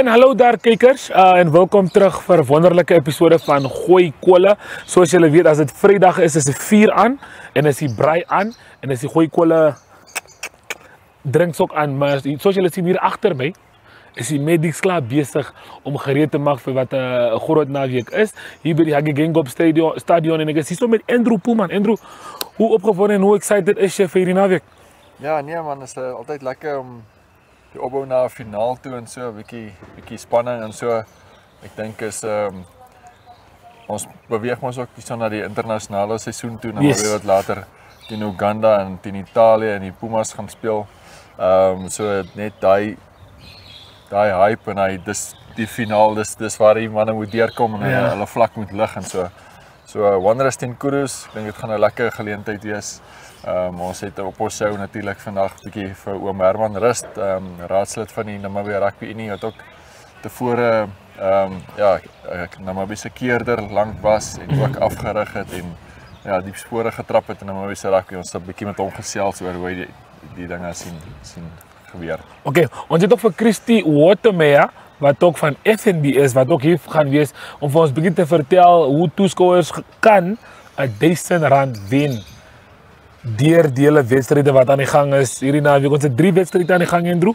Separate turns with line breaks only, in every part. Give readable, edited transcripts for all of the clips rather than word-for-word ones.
En hallo daar kykers en welkom terug vir 'n wonderlike episode van Gooi Kolle. Soos julle weet, as dit Vrydag is die vuur aan en is die braai aan en is die Gooi Kolle drinks ook aan, maar soos julle sien hier agter my is die medics klaar besig om gereed te maak vir wat 'n groot naweek is. Hier by die Hage Geingob stadion en ek is hier so met Andrew Poelman. Andrew, hoe opgewonde en hoe excited is jy vir hierdie naweek?
Ja, nee man, is altyd lekker om die opbou na 'n finaal toe en so 'n bietjie spanning en so. Ek dink is ons beweeg ons ook so na die internasionale seisoen toe, nou weer wat later teen Uganda en teen Italië en die Pumas gaan speel. So net daai hype en dis die finaal, dis waar die manne moet deurkom en hulle vlak moet lig en so. So Wanderers teen Kudus, ek dink dit gaan 'n lekker geleentheid wees. Ons het op ons show natuurlik vandag bietjie vir oom Herman Rust, raadslid van die Namibia Rugby Unie wat ook tevore Namibia se keerder lank was en ook afgerig het en die spore getrap het in Namibia se rugby. Ons het 'n bietjie met hom gesels oor hoe hy die dinge sien gebeur.
Okay, ons het ook vir Christy Watermeyer wat ook van FNB is, wat ook hier gaan wees om vir ons bietjie te vertel hoe toeskouers kan R1000 wen deur die hele wedstryde wat aan die gang is hierdie naweek. Ons het 3 wedstryde aan die gang, Andrew.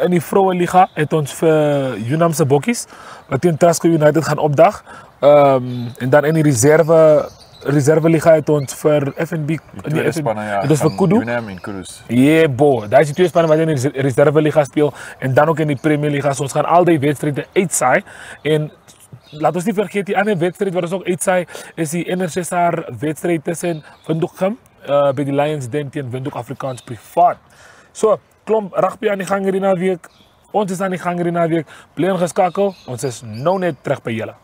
In die vroue liga het ons vir Unam se Bokkies wat teen Tasco United gaan opdag. En dan in die reserve liga het ons vir FNB dit is vir Kudu.
Unam en Kudus.
Daar is die twee spanne wat in die reserve liga speel en dan ook in die Premier Liga. So ons gaan al die wedstryde uitsaai en laat ons nie vergeet die ander wedstryd wat ons ook uitsaai is die NRCSR wedstryd tussen Windhoek by die Lions Den teen Windhoek Afrikaans Privaat. So, klomp rugby aan die gang hierdie naweek. Ons is aan die gang hierdie naweek. Bly ingeskakel. Ons is nou net terug by julle.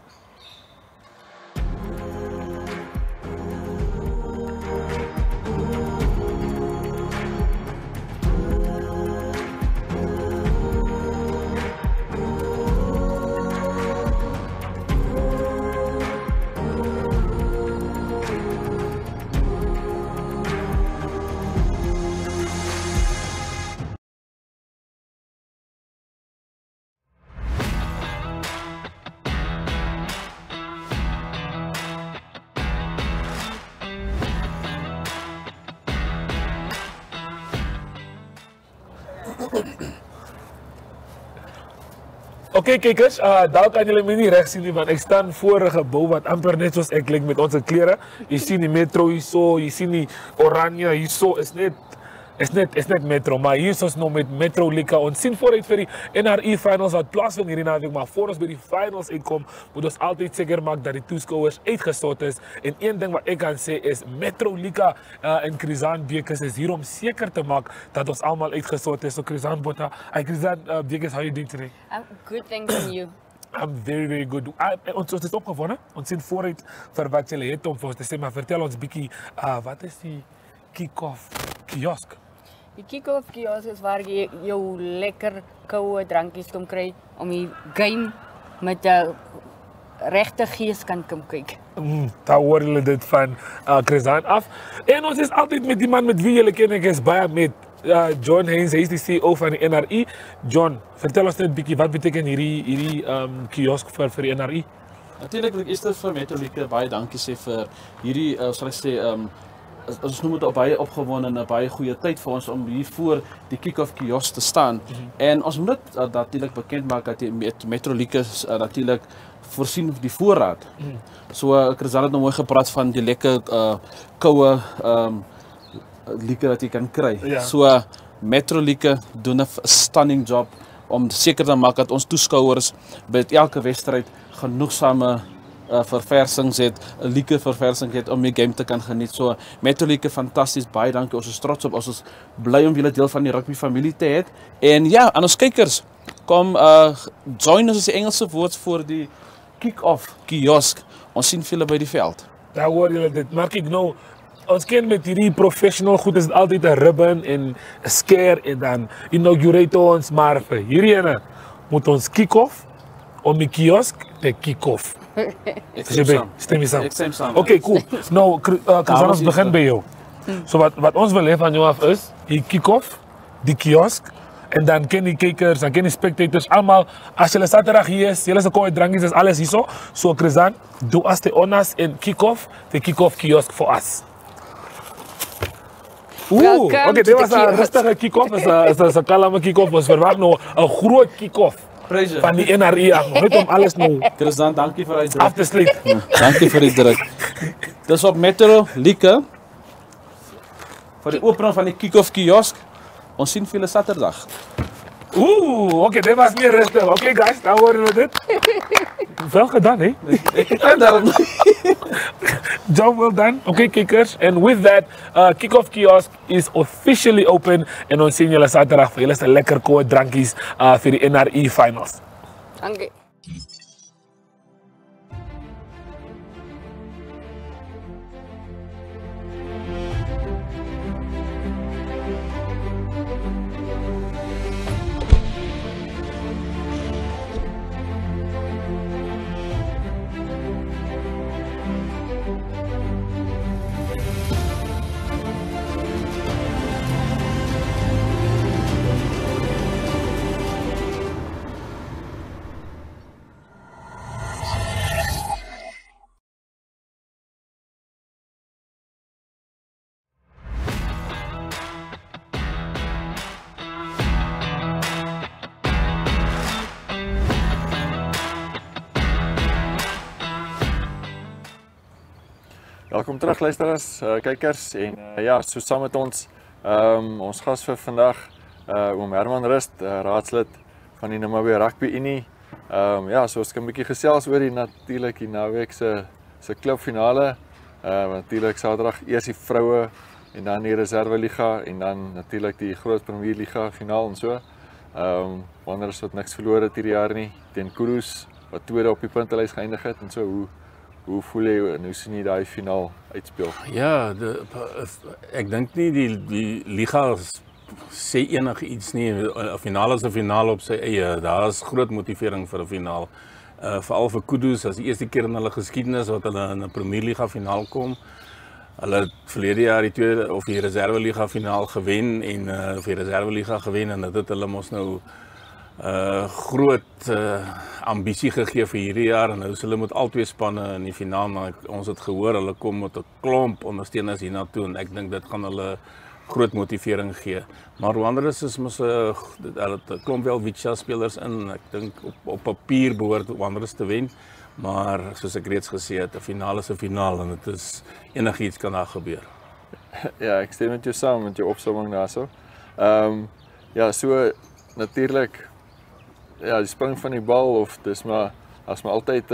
Okay kykers, daar kan julle my nie reg sien nie want ek staan voor 'n gebou wat amper net soos ek klink met ons klere. Jy sien die metro hierso, jy sien die oranje hierso, is net metro, maar hier is ons nou met Metro Lika. Ons sien vooruit vir die NRI finals wat plaasvind hierdie naweek, maar voor ons by die finals uitkom, moet ons altyd seker maak dat die toeskouers uitgesort is. En een ding wat ek kan sê is Metro Lika en Krizan Bekes is hier om seker te maak dat ons almal uitgesort is. So Krizan Bekes, how are you doing today?
I'm good, thanks and you.
I'm very, very good. Ons is opgewonde. Ons sien vooruit vir wat julle het om vir ons te sê, maar vertel ons bietjie, wat is die kick-off kiosk?
Die kick-off kiosk is waar jy jou lekker koue drankies kan kry om die game met 'n regte gees kan kom kyk.
Daar hoor julle dit van Krizan af. En ons is altyd met die man met wie julle ken, ek is baie met John Haynes, hy is die CEO van die NRI. John, vertel ons net 'n bietjie wat beteken hierdie kiosk vir die NRI?
Natuurlik wil ek eers vir Metro Lika baie dankie sê vir hierdie sal ek sê ons noem dit op baie opgewonde en 'n baie goeie tyd vir ons om hier voor die kick-off kiosk te staan. En ons moet dit natuurlik bekend maak dat die Metro Lika natuurlik voorsien die voorraad. So Krizan het nou mooi gepraat van die lekker koue liquor dat jy kan kry. So Metro Lika doen 'n stunning job om seker te maak dat ons toeskouers by elke wedstryd genoegsame verversings het, 'n liquor verversing het om die game te kan geniet. So Metro Lika fantasties, baie dankie. Ons is trots op, ons is bly om julle deel van die rugby familie te hê. En ja, aan ons kykers, kom join ons, is die Engelse woord vir die kick-off kiosk. Ons sien julle by die veld.
Daar hoor julle dit. Merk ek nou, ons ken met hierdie professional goed is altyd 'n ribbon en 'n scare en dan inaugurate ons, maar vir hierdie ene moet ons kick-off om die kiosk te kick-off. Stem jy saam?
Ek stem saam.
Okay, cool. Nou, Krizan, ons begin by jou. So wat ons wil hê van jou af is, jy kick-off die kiosk en dan ken die kykers, dan ken die spectators almal, as julle Saterdag hier is, julle se kooi drankies is alles hierso. So Chris-An, do us the honors and kick off the kick-off kiosk for us.
Welcome
Okay,
to
dit was
the
'n
kiosk.
rustige kick-off, is 'n kalme kick-off, ons verwag nou 'n groot kick-off
Pleasure.
van die NRI af, net om alles nou
Chris-An, dankie vir die
af te sluit.
Dankie vir die druk. Dis op Metro Lieke vir die opening van die kick-off kiosk. Ons sien vir julle Saterdag.
Okay, dit was meer rustig. Okay guys, nou hoor we dit. Wel gedaan, hè?
En daarom
Job well done. Okay, kickers. And with that, kick-off kiosk is officially open. En ons sien julle Saterdag vir julle se lekker koue drankies vir die NRI finals.
Dankie.
Welkom terug luisteraars, kykers en ja, so saam met ons gas vir vandag, oom Herman Rust, raadslid van die Namibia Rugby Unie. Ja, so ons kan 'n bietjie gesels oor die natuurlik die naweek se klubfinale. Natuurlik Saterdag eers die vroue en dan die reserve liga en dan natuurlik die groot Premier Liga finaal en so. Wanneer wat niks verloor het hierdie jaar nie teen Kudus wat tweede op die puntelys geëindig het en so hoe voel jy en hoe sien jy daai finaal uitspeel?
Ja, ek dink nie die liga sê enigiets nie. 'n Finaal is 'n finaal op sy eie. Daar is groot motivering vir 'n finaal. Veral vir Kudus, as die eerste keer in hulle geskiedenis wat hulle in 'n Premier Liga finaal kom. Hulle het verlede jaar die tweede of die reserve liga finaal gewen en vir die reserve liga gewen en dit het hulle mos nou groot ambisie gegee vir hierdie jaar en nou is hulle met al twee spanne in die finaal, maar ons het gehoor hulle kom met 'n klomp ondersteuners hiernatoe en ek dink dit gaan hulle groot motivering gee. Maar Wanderers is mos 'n klomp wel Witcha spelers in. Ek dink op papier behoort Wanderers te wen, maar soos ek reeds gesê het, 'n finaal is 'n finaal en dit is enigiets kan daar gebeur.
Ja, ek stem met jou saam met jou opsomming daarso. Ja, so natuurlik ja, die spring van die bal of dis maar as maar altyd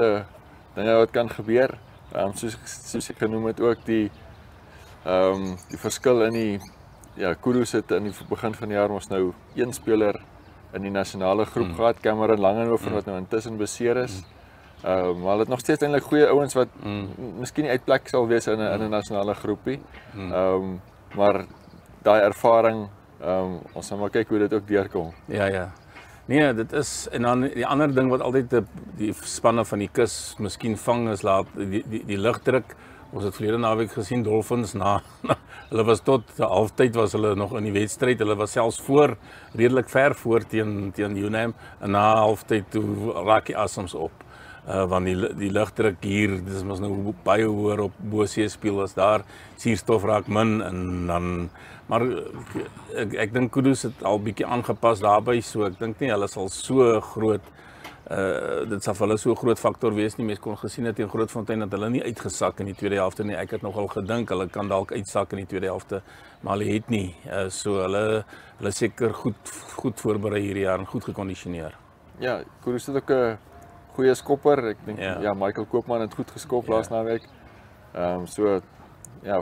dinge wat kan gebeur. Soos ek genoem het ook die verskil in die Kudus het in die begin van die jaar ons nou een speler in die nasionale groep gehad, Cameron Langenhoven wat nou intussen beseer is. Maar hulle het nog steeds eintlik goeie ouens wat miskien nie uit plek sal wees in 'n nasionale groepie. Maar daai ervaring ons gaan maar kyk hoe dit ook deurkom.
Ja. Nee, dit is en dan die ander ding wat altyd die spanne van die kus miskien vang is laat die lugdruk. Ons het verlede naweek gesien Dolphins hulle was tot die halftyd was hulle nog in die wedstryd. Hulle was selfs voor redelik ver voor teen UNAM en na halftyd toe raak die asems op. Want die lugdruk hier, dis mos nou baie hoër op Bosee speel as daar suurstof raak min en dan maar ek dink Kudus het al bietjie aangepas daarbey, so ek dink nie hulle sal so groot dit sal vir hulle so 'n groot faktor wees nie. Mense kon gesien het teen Grootfontein dat hulle nie uitgesak in die tweede helfte nie. Ek het nogal gedink hulle kan dalk uitsak in die tweede helfte, maar hulle het nie. So hulle seker goed voorberei hierdie jaar en goed gekondisioneer.
Ja, Kudus het ook 'n goeie skopper. Ek dink Michael Koopman het goed geskop laas naweek. So ja,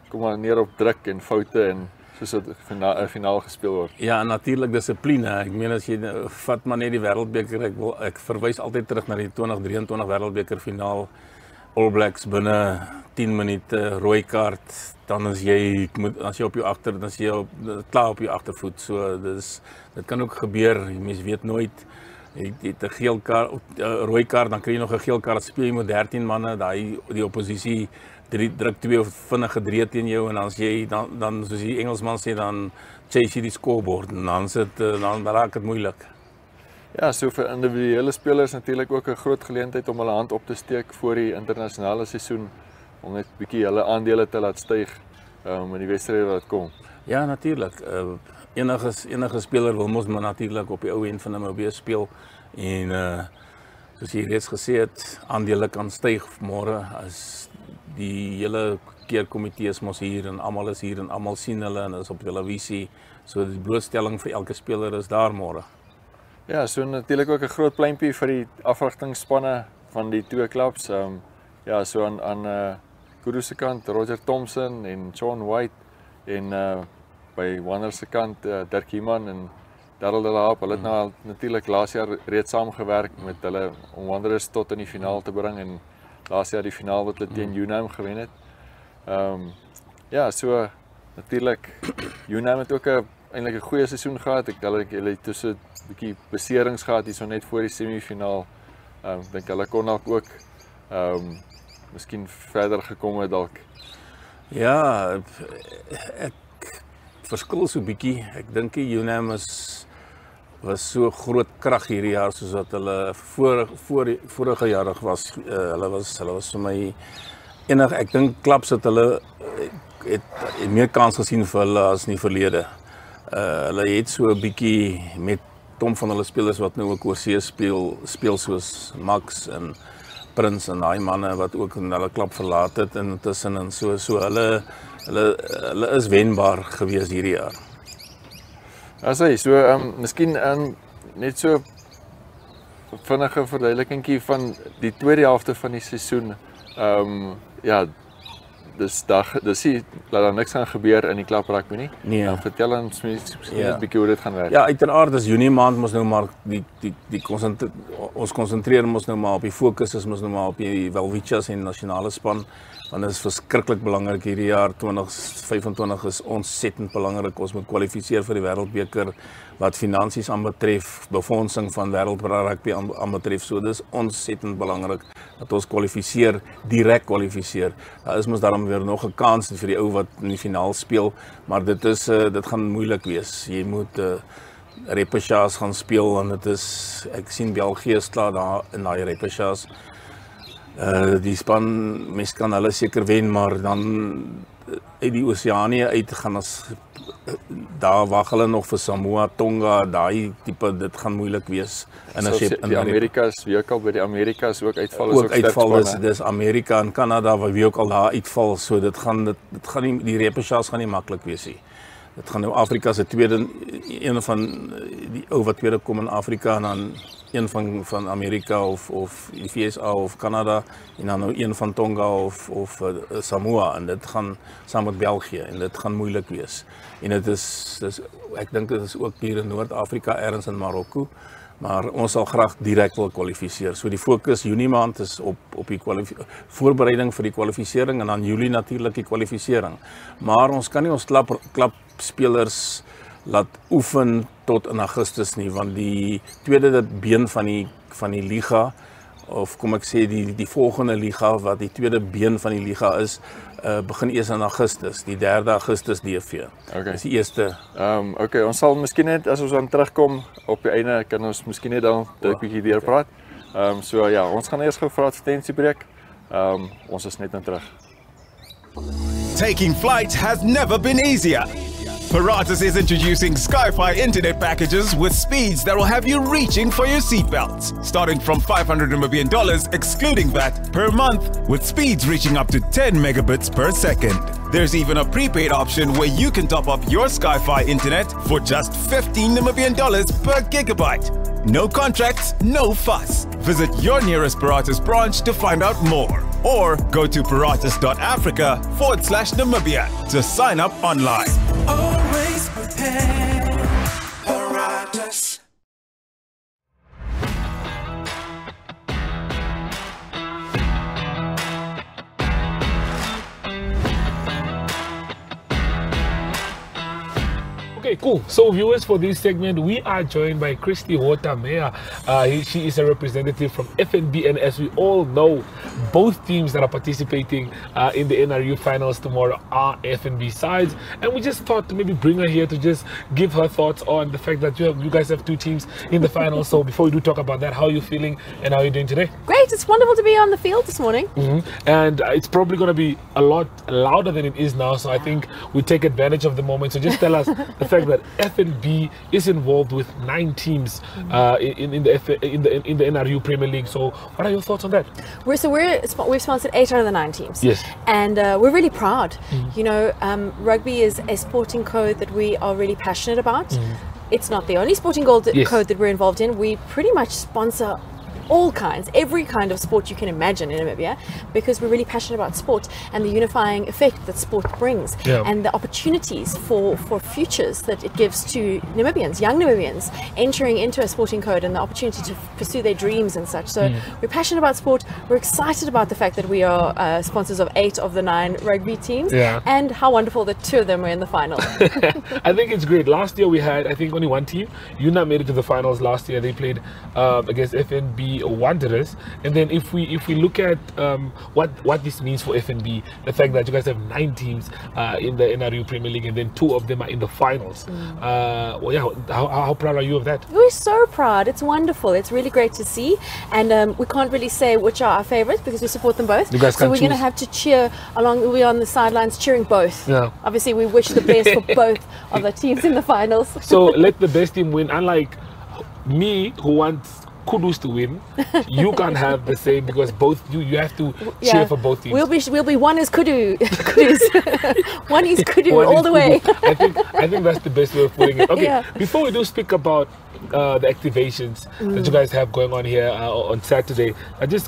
kom maar neer op druk en foute en soos 'n finaal gespeel word.
Ja, en natuurlik dissipline. Ek meen as jy vat maar net die Wêreldbeker, ek verwys altyd terug na die 2023 Wêreldbeker finaal. All Blacks binne 10 minute rooi kaart, dan as jy op jou dan is jy klaar op jou agtervoet. So dit kan ook gebeur. Mense weet nooit. Jy het 'n geel kaart, rooi kaart, dan kry jy nog 'n geel kaart, speel jy met 13 manne, die oppositie druk 2 vinnige 3 teen jou en dan jy dan soos die Engelsman sê dan chase jy die scoreboard en dan raak dit moeilik.
Ja, so vir individuele spelers natuurlik ook 'n groot geleentheid om hulle hand op te steek voor die internasionale seisoen om net bietjie hulle aandele te laat styg in die wedstryde wat kom.
Ja, natuurlik. Enige speler wil mos maar natuurlik op die ou end van Namibië speel en soos jy reeds gesê het, aandele kan styg môre as die hele keerkomitee is mos hier en almal is hier en almal sien hulle en is op televisie. So die blootstelling vir elke speler is daar môre.
Ja, so natuurlik ook 'n groot pleintjie vir die afrigtingspanne van die twee klubs. Ja, so aan Kudu se kant Roger Thompson en John White en by Wanderers se kant Dirk Human en Darryl de Laap. Hulle het nou natuurlik laas jaar reeds saamgewerk met hulle om Wanderers tot in die finaal te bring en laas jaar die finaal wat hulle teen UNAM gewen het. Ja, so natuurlik UNAM het ook eintlik 'n goeie seisoen gehad. Hulle het tussen 'n bietjie beserings gehad hierso net voor die semifinaal. Dink hulle kon ook miskien verder gekom het dalk.
Ja, ek verskil so bietjie. Ek dink die UNAM was so groot krag hierdie jaar soos wat hulle vorige jare was. Hulle was vir my enig. Ek dink klubs dat hulle het meer kans gesien vir hulle as in die verlede. Hulle het so 'n bietjie met Tom van hulle spelers wat nou ook oorsee speel soos Max en Prins en daai manne wat ook in hulle klub verlaat het en tussen en so hulle is wenbaar gewees hierdie jaar.
Asai, so miskien net so vinnige verduidelikingkie van die tweede helfte van die seisoen. Ja, dis laat daar niks gaan gebeur in die klub rugby nie.
Nee.
Vertel ons miskien 'n bietjie hoe dit gaan werk.
Ja, uiteraard is Junie maand mos nou maar ons konsentreer ons nou maar op die fokus is mos nou maar op die Welwichas en nasionale span. Want dit is verskriklik belangrik hierdie jaar 2025 is ontsettend belangrik. Ons moet kwalifiseer vir die Wêreldbeker wat finansies aanbetref, befondsing van wêreldrugby aanbetref. So dis ontsettend belangrik dat ons kwalifiseer, direk kwalifiseer. Daar is mos daarom weer nog 'n kans vir die ou wat in die finaal speel, maar dit gaan moeilik wees. Jy moet repechage gaan speel en dit is ek sien België is klaar daar in daai repechage. Die span, mens kan hulle seker wen, maar dan uit die Oseanië uit gaan ons daar wag hulle nog vir Samoa, Tonga, daai tipe, dit gaan moeilik wees. En as jy
die Amerikas, wie ook al by die Amerikas ook uitval
ook uitval, dis Amerika en Kanada wat wie ook al daar uitval, so dit gaan nie, die repechage gaan nie maklik wees nie. Dit gaan nou Afrika se tweede, een van die ou wat tweede kom in Afrika en dan een van Amerika of die VSA of Kanada en dan nou een van Tonga of Samoa en dit gaan saam met België en dit gaan moeilik wees. En dit is ek dink dit is ook hier in Noord-Afrika ergens in Marokko, maar ons sal graag direk wil kwalifiseer. So die fokus Junie maand is op die voorbereiding vir die kwalifisering en dan Julie natuurlik die kwalifisering. Maar ons kan nie ons klapspelers laat oefen tot in Augustus nie, want die tweede been van die liga, of kom ek sê die volgende liga wat die tweede been van die liga is, begin eers in Augustus, die 3 Augustus DV.
Okay.
Dis die eerste.
Okay, ons sal miskien net as ons aan terugkom op die einde kan ons miskien net dan 'n bietjie weer praat. So ja, ons gaan eers gou vir advertensiebreek. Ons is net terug.
Taking flight has never been easier. Paratus is introducing Sky-Fi internet packages with speeds that will have you reaching for your seatbelts. Starting from $500 Namibian excluding VAT per month, with speeds reaching up to 10 megabits per second. There's even a prepaid option where you can top up your Sky-Fi internet for just $15 Namibian per gigabyte. No contracts, no fuss. Visit your nearest Paratus branch to find out more. Or go to paratus.africa/Namibia to sign up online.
Always prepared, Paratus.
Okay, Okay, cool. So viewers, for this segment, we are joined by Christy Hotamea. She is a representative from FNB, and as we all know, both teams that are participating in the NRU finals tomorrow are FNB sides. And we just thought to maybe bring her here to just give her thoughts on the fact that you guys have two teams in the finals. So before we do talk about that, how are you feeling and how are you doing today?
Great, it's wonderful to be on the field this morning.
And it's probably going to be a lot louder than it is now, so I think we take advantage of the moment. So just tell us the fact that FNB is involved with 9 teams in the NRU Premier League. So what are your thoughts on that?
We've sponsored 8 out of the 9 teams.
Yes.
And we're really proud. You know, rugby is a sporting code that we are really passionate about. It's not the only sporting code that we're involved in. We pretty much sponsor all kinds, every kind of sport you can imagine in Namibia, because we're really passionate about sport and the unifying effect that sport brings, and the opportunities for futures that it gives to Namibians, young Namibians, entering into a sporting code and the opportunity to pursue their dreams and such. So we're passionate about sport. We're excited about the fact that we are sponsors of 8 of the 9 rugby teams, and how wonderful that 2 of them were in the final.
I think it's great. Last year we had, I think, only 1 team. UNA made it to the finals last year. They played against FNB Wanderers. And then if we look at what this means for FNB, the fact that you guys have 9 teams in the NRU Premier League and then 2 of them are in the finals. How proud are you of that?
We're so proud. It's wonderful. It's really great to see, and we can't really say which are our favorites because we support them both.
You guys
so we're going to have to cheer along. We're on the sidelines cheering both. Obviously we wish the best for both of the teams in the finals.
So let the best team win. Unlike me, who wants Kudus to win, you can't have the same, because both you have to cheer for both teams.
We'll be one is Kudu, one is Kudu all the way.
I think that's the best way of putting it. Okay, before we do speak about the activations that you guys have going on here on Saturday,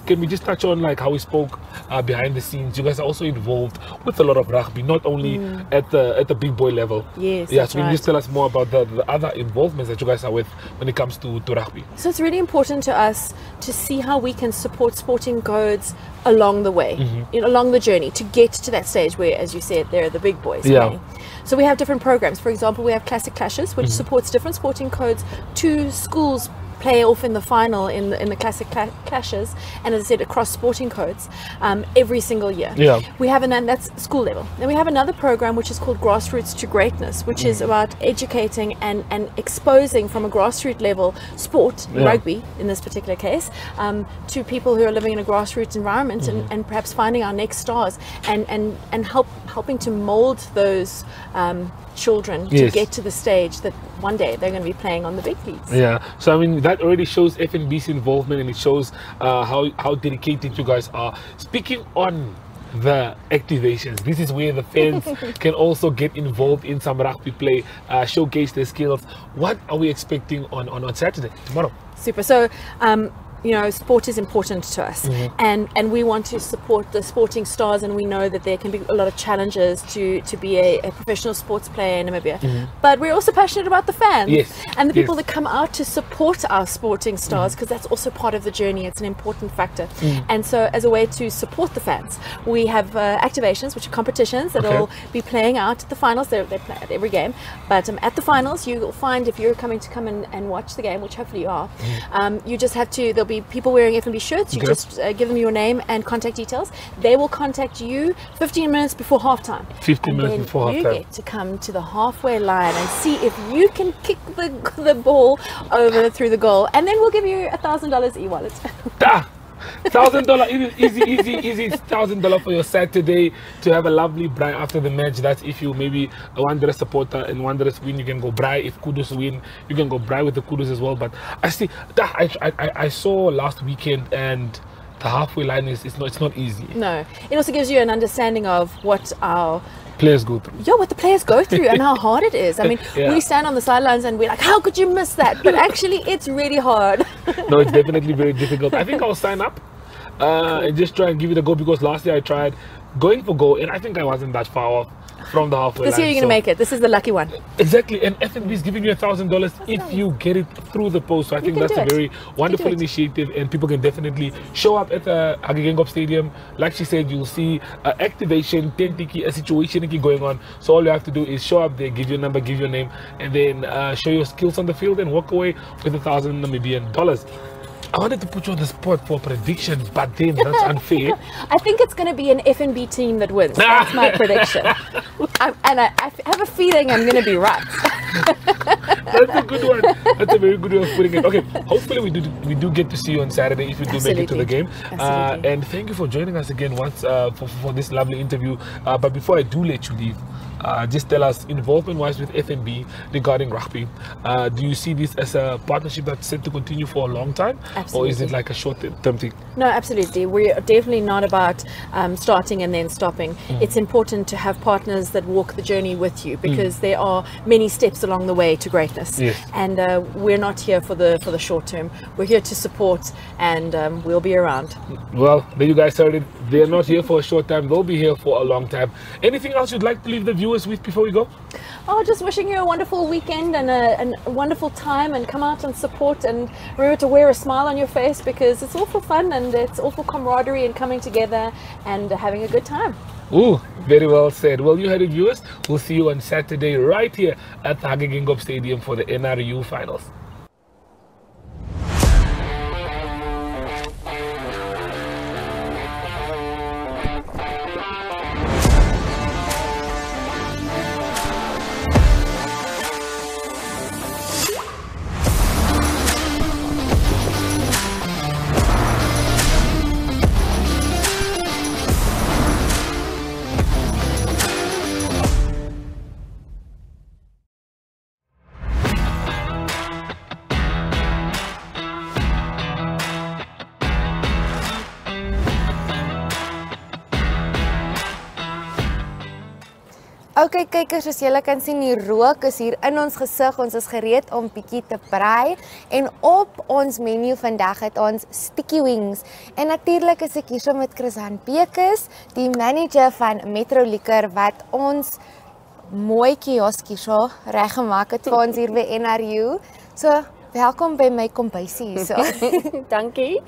can we just touch on like how we spoke behind the scenes? You guys are also involved with a lot of rugby, not only at the big boy level.
Yes.
Yeah. So can you just tell us more about the other involvements that you guys are with when it comes to rugby?
So it's really important to us to see how we can support sporting codes along the way, along the journey to get to that stage where, as you said, they're the big boys. Playing. So we have different programs. For example, we have Classic Clashes, which supports different sporting codes to schools play off in the final in the Classic Clashes, and as I said, across sporting codes every single year. We have that's school level. Then we have another program which is called Grassroots to Greatness, which is about educating and exposing from a grassroots level sport, rugby in this particular case, to people who are living in a grassroots environment and perhaps finding our next stars and helping to mold those children to get to the stage that one day they're going to be playing on the big leagues.
So I mean, that already shows FNB's involvement, and it shows how dedicated you guys are. Speaking on the activations, this is where the fans can also get involved in some rugby play, showcase their skills. What are we expecting on Saturday, tomorrow?
Super. So you know, sport is important to us, and we want to support the sporting stars, and we know that there can be a lot of challenges to be a professional sports player in Namibia, but we're also passionate about the fans and the people that come out to support our sporting stars, because that's also part of the journey. It's an important factor. And so as a way to support the fans, we have activations, which are competitions that will be playing out at the finals. They play at every game, but at the finals you'll find, if you're coming to come and watch the game, which hopefully you are, you just have to, there'll be people wearing FNB shirts. You just give them your name and contact details. They will contact you 15 minutes before halftime.
15 minutes before halftime.
You get to come to the halfway line and see if you can kick the ball over through the goal, and then we'll give you $1,000 e-wallet.
$1,000, easy $1,000 for your Saturday to have a lovely braai after the match. That's if you maybe a Wanderers supporter and Wanderers win, you can go braai. If Kudus win, you can go braai with the Kudus as well. But I see that I saw last weekend, and the halfway line it's not easy.
No, it also gives you an understanding of what our
players go through.
What the players go through and how hard it is. I mean, we stand on the sidelines and we're like, how could you miss that? But actually, it's really hard.
No, it's definitely very difficult. I think I'll sign up and just try and give it a go, because last year I tried going for goal and I think I wasn't that far off from the halfway line.
This year you're going to make it. This is the lucky one.
Exactly, and FNB is giving you $1,000 if you get it through the post. So I think that's a very wonderful initiative, and people can definitely show up at the Hage Geingob Stadium. Like she said, you'll see activation, tentiki, a situation going on. So all you have to do is show up there, give your number, give your name, and then show your skills on the field and walk away with $1,000 Namibian dollars. I wanted to put you on the spot for a prediction, but then that's unfair.
I think it's going to be an FNB team that wins. That's my prediction. I have a feeling I'm going to be right.
That's a good one. That's a very good way of putting it. Okay, hopefully we do get to see you on Saturday if you do make it to the game. And thank you for joining us again once for this lovely interview. But before I do let you leave, just tell us, involvement-wise with FNB regarding rugby, do you see this as a partnership that's set to continue for a long time?
Absolutely.
Or is it like a short-term thing?
No, absolutely. We're definitely not about starting and then stopping. It's important to have partners that walk the journey with you, because there are many steps along the way to greatness.
Yes.
And we're not here for the short term. We're here to support, and we'll be around.
Well, there you guys heard it. They're not here for a short time. They'll be here for a long time. Anything else you'd like to leave the viewers with before we go?
Oh, just wishing you a wonderful weekend and a wonderful time, and come out and support, and remember to wear a smile on your face, because it's all for fun and it's all for camaraderie and coming together and having a good time.
Ooh, very well said. Well, you heard it, viewers. We'll see you on Saturday right here at the Hage Geingob Stadium for the NRU finals.
Okay kykers, soos julle kan sien, die rook is hier in ons gesig. Ons is gereed om bietjie te braai, en op ons menu vandag het ons sticky wings. En natuurlik is ek hier so met Chris-Han Bekes, die manager van Metro Liquor, wat ons mooi kioskie so reggemaak het vir ons hier by NRU. So welkom by my kombuisie hierso.
Dankie.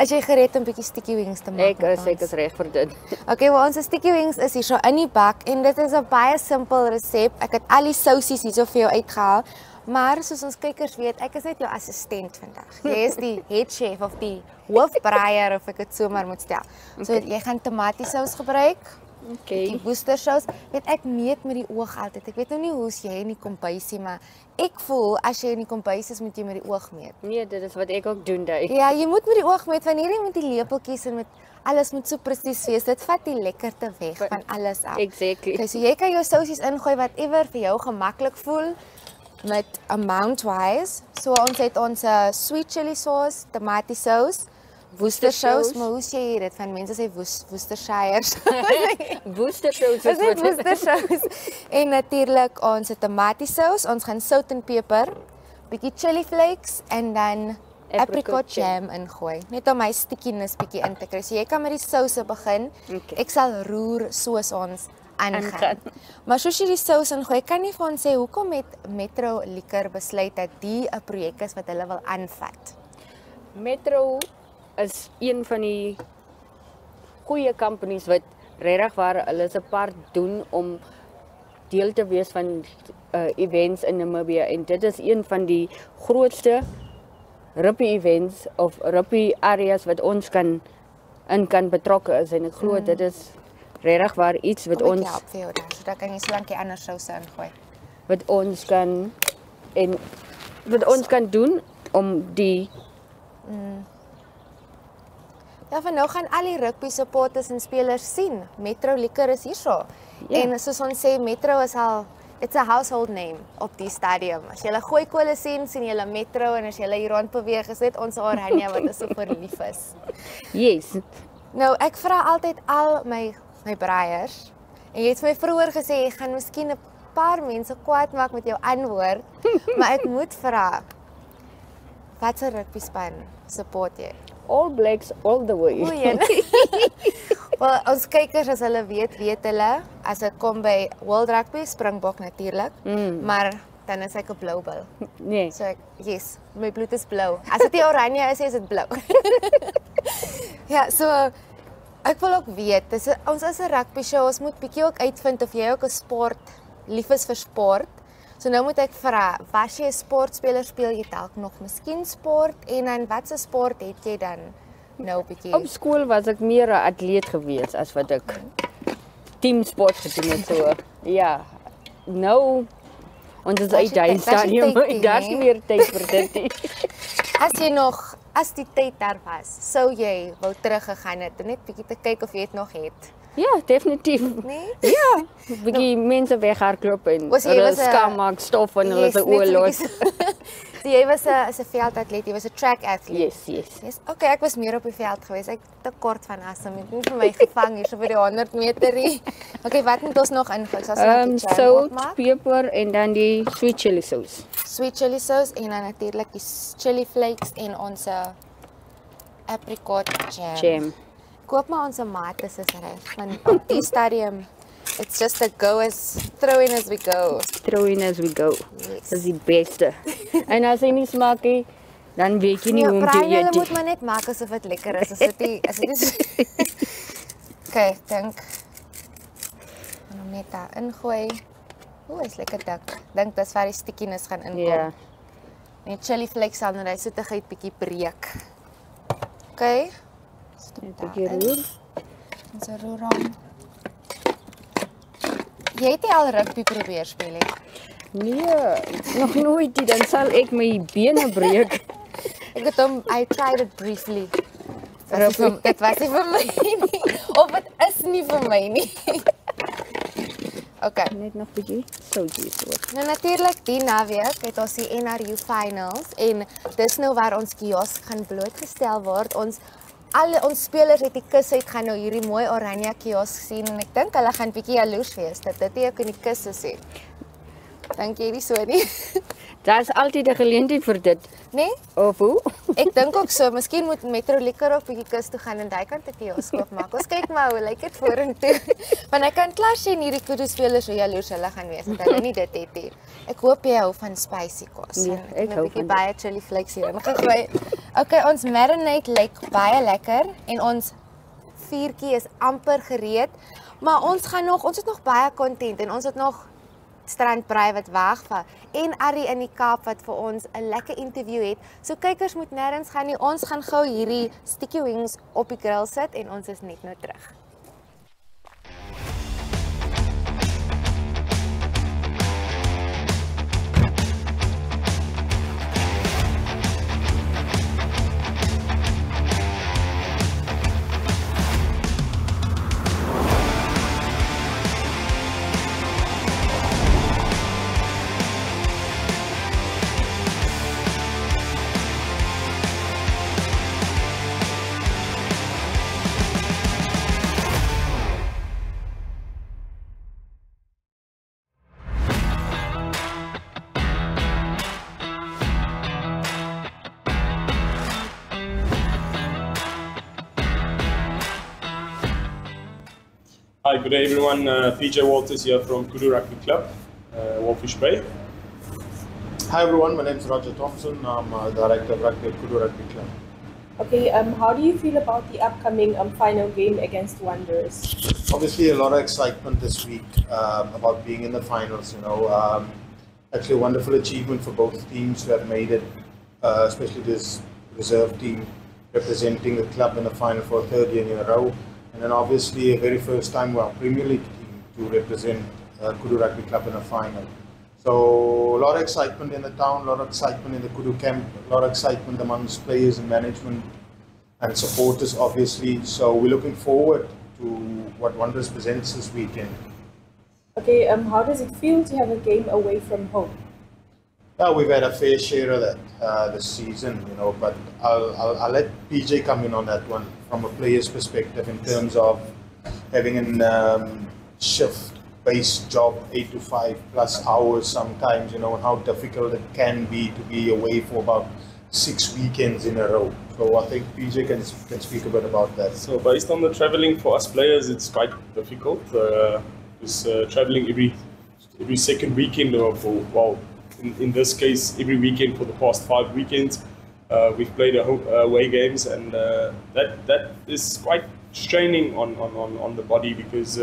As jy gereed om bietjie sticky wings te maak.
Ek is reg vir dit.
Okay, well, ons sticky wings is hier so in die bak, en dit is 'n baie simpel resep. Ek het al die sousies hierso vir jou uitgehaal, maar soos ons kykers weet, ek is net jou assistent vandag. Jy is die head chef of die hoofbraaier, of ek dit so maar moet stel. So jy gaan tomatiesous gebruik. Die worcestershire, weet ek meet met die oog altyd. Ek weet nou nie hoe's jy in die kombuisie, maar ek voel as jy in die kombuis is, moet jy met die oog meet.
Nee, dit is wat ek ook doen daai.
Ja, jy moet met die oog meet, wanneer jy met die lepeltjies en met alles moet so presies wees. Dit vat die lekkerte weg van alles af.
Exactly.
Okay, so jy kan jou sousies ingooi whatever vir jou gemaklik voel met amount-wise. So ons het ons sweet chili sauce, tomatiesous, Worcestershire, maar hoe sê jy dit? Van mense sê Worcestershire.
Worcestershire is
wat Worcestershire. En natuurlik ons tomatiesous, ons gaan sout en peper, bietjie chili flakes en dan apricot jam ingooi. Net om my stickiness bietjie in te kry. So jy kan met die souse begin. Ek sal roer soos ons aangaan. Maar soos jy die sous ingooi, kan jy vir ons sê hoekom het Metro Liquor besluit dat die 'n projek is wat hulle wil aanvat?
Metro is een van die goeie companies wat regtig waar hulle se part doen om deel te wees van events in Namibia, en dit is een van die grootste rugby events of rugby areas wat ons kan betrokke is, en ek glo dit is regtig waar iets wat ons
help vir jou dan, so dan kan jy solank jy ander souse ingooi.
Wat ons kan doen om die
Ja, van nou gaan al die rugby supporters en spelers sien. Metro Liquor is hierso. En soos ons sê, Metro is al, it's a household name op die stadium. As jy hulle gooi kole sien jy hulle Metro, en as jy hulle hier rond beweeg, is dit ons Oranje wat is so verlief is.
Yes.
Nou, ek vra altyd al my braaiers, en jy het vir my vroeër gesê, jy gaan miskien 'n paar mense kwaad maak met jou antwoord, maar ek moet vra, wat se rugby span support jy?
All Blacks all the way.
Goeie. Wel, ons kykers as hulle weet hulle as dit kom by World Rugby, Springbok natuurlik, maar dan is ek 'n blou bil.
Nee.
So ek, yes, my bloed is blou. As dit nie oranje is dit blou. Ja, so ek wil ook weet, ons is 'n rugby show, ons moet bietjie ook uitvind of jy ook 'n sport lief is vir sport. So nou moet ek vra, was jy 'n sportspeler, speel jy dalk nog miskien sport en dan watse sport het jy dan nou bietjie?
Op skool was ek meer 'n atleet gewees as wat ek teamsport gedoen het so. Ja. Nou ons is uit daai stadium, daar is nie meer tyd vir dit nie. As die tyd daar was, sou jy wou teruggegaan het en net bietjie te kyk of jy dit nog het? Ja, definitief.
Nee?
Ja, bietjie mense weghardloop en hulle skam maak stof van hulle se oë los.
So jy was 'n veldatleet, jy was 'n track athlete.
Yes.
Okay, ek was meer op die veld geweest. Ek te kort van asem. Het nie vir my gevang hier so by die 100 meter nie. Okay, wat moet ons nog ingooi?
Salt, peper en dan die sweet chili sauce.
Sweet chili sauce en dan natuurlik die chili flakes en ons apricot jam. Koop maar ons mate is reg. Want op die stadium it's just a go throw in as we go.
Yes. Dis die beste. En as jy nie smaak nie, dan weet jy nie hoe om te eet.
Jy moet maar net maak asof dit lekker is. As dit nie Okay, dink. Dan net daar ingooi. Is lekker dik. Dink dis waar die stickiness gaan inkom.
Ja.
En chili flakes sal net so te bietjie breek. Okay.
Net 'n bietjie roer.
Ons roer hom. Jy het al rugby probeer speel hè?
Nee, nog nooit nie, dan sal ek my bene breek.
Ek het I tried it briefly. Dit was nie vir my nie. Of dit is nie vir my nie. Okay.
Net nog 'n bietjie soutjie so.
Nou natuurlik die naweek het ons die NRU finals en dis nou waar ons kiosk gaan blootgestel word. Al ons spelers uit die kus uit gaan nou hierdie mooi oranje kiosk sien en ek dink hulle gaan bietjie jaloers wees dat dit ook in die kus is. Dink jy nie so nie?
Daar is altyd 'n geleentheid vir dit.
Nee?
Of hoe?
Ek dink ook so, miskien moet Metro Liquor ook bietjie kus toe gaan en daai kant 'n kiosk oopmaak. Ons kyk maar hoe lyk dit vorentoe. Want ek kan klaar sien hierdie kudu spelers hoe jaloers hulle gaan wees dat hulle nie dit het nie. Ek hoop jy hou van spicy kos.
Ja, ek hou van
baie chili flakes hier ingegooi. Okay, ons marinade lyk baie lekker en ons vuurtjie is amper gereed, maar ons het nog baie content en ons het nog strandbraai wat wegval en Arrie in die Kaap wat vir ons 'n lekker interview het. So kykers moet nêrens gaan nie. Ons gaan gou hierdie sticky wings op die grill sit en ons is net nou terug.
Hi, good day everyone. PJ Walters here from Kudu Rugby Club, Walfish Bay.
Hi everyone, my name is Roger Thompson. I'm Director of Rugby at Kudu Rugby Club.
Okay, how do you feel about the upcoming final game against Wanderers?
Obviously a lot of excitement this week about being in the finals, actually a wonderful achievement for both teams to have made it, especially this reserve team representing the club in the final for a third year in a row. And then obviously a very first time for our Premier League team to represent Kudu Rugby Club in a final. So a lot of excitement in the town, a lot of excitement in the Kudu camp, a lot of excitement amongst players and management and supporters obviously. So we're looking forward to what Wanderers presents this weekend.
Okay, how does it feel to have a game away from home?
Yeah, we've had a fair share of that this season, but I'll let PJ come in on that one from a player's perspective in terms of having a shift-based job, 8 to 5 plus hours sometimes, and how difficult it can be to be away for about 6 weekends in a row. So I think PJ can speak a bit about that.
So based on the traveling for us players, it's quite difficult. Because traveling every second weekend, or well, in this case, every weekend for the past 5 weekends, we've played away games, and that is quite straining on the body, because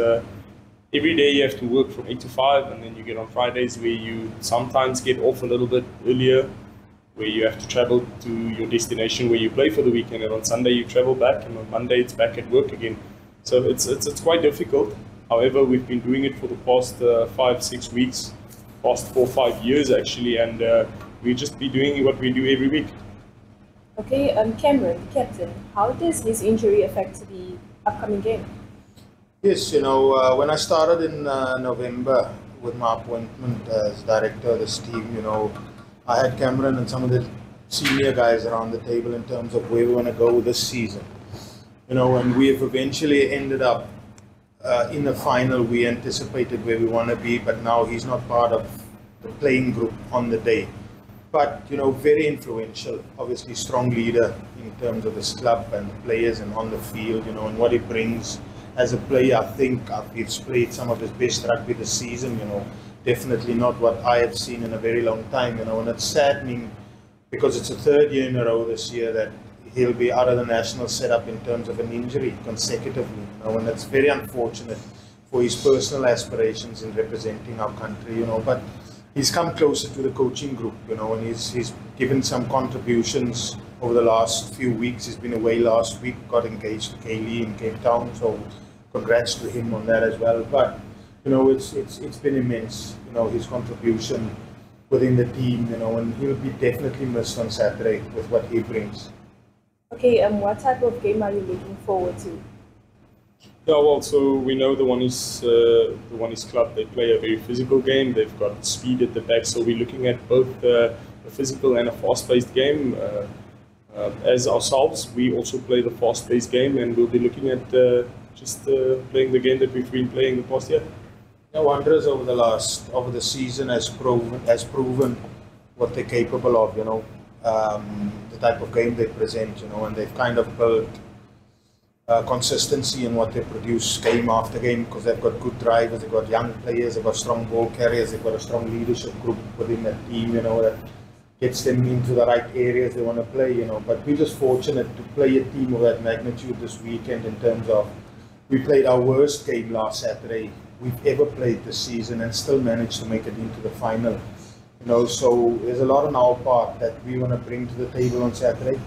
every day you have to work from 8 to 5, and then you get on Fridays where you sometimes get off a little bit earlier, where you have to travel to your destination where you play for the weekend, and on Sunday you travel back, and on Monday it's back at work again. So it's quite difficult. However, we've been doing it for the past 5-6 weeks, past 4 or 5 years actually, and we just be doing what we do every week.
Okay, Cameron, the captain, how does his injury affect the upcoming game?
Yes, when I started in November with my appointment as director of this team, I had Cameron and some of the senior guys around the table in terms of where we want to go this season. And we have eventually ended up in the final. We anticipated where we want to be, but now he's not part of the playing group on the day. But, very influential, obviously strong leader in terms of his club and the players and on the field, and what he brings as a player. I think he's played some of his best rugby this season, definitely not what I have seen in a very long time, and it's saddening because it's the 3rd year in a row this year that he'll be out of the national setup in terms of an injury consecutively, and it's very unfortunate for his personal aspirations in representing our country, but he's come closer to the coaching group, and he's given some contributions over the last few weeks. He's been away last week, got engaged to Kaylee in Cape Town, so congrats to him on that as well. But it's been immense, his contribution within the team, and he'll be definitely missed on Saturday with what he brings.
Okay, what type of game are you looking forward to?
Yeah, well, so we know the One East club, they play a very physical game. They've got speed at the back, so we're looking at both a physical and a fast-paced game. As ourselves, we also play the fast-paced game, and we'll be looking at just playing the game that we've been playing the past year.
Wanderers over the season has proven what they're capable of, the type of game they present, and they've kind of built consistency in what they produce game after game, because they've got good drivers, they've got young players, they've got strong ball carriers, they've got a strong leadership group within that team, that gets them into the right areas they want to play, But we're just fortunate to play a team of that magnitude this weekend, in terms of we played our worst game last Saturday we've ever played this season and still managed to make it into the final. So there's a lot on our part that we want to bring to the table on Saturday,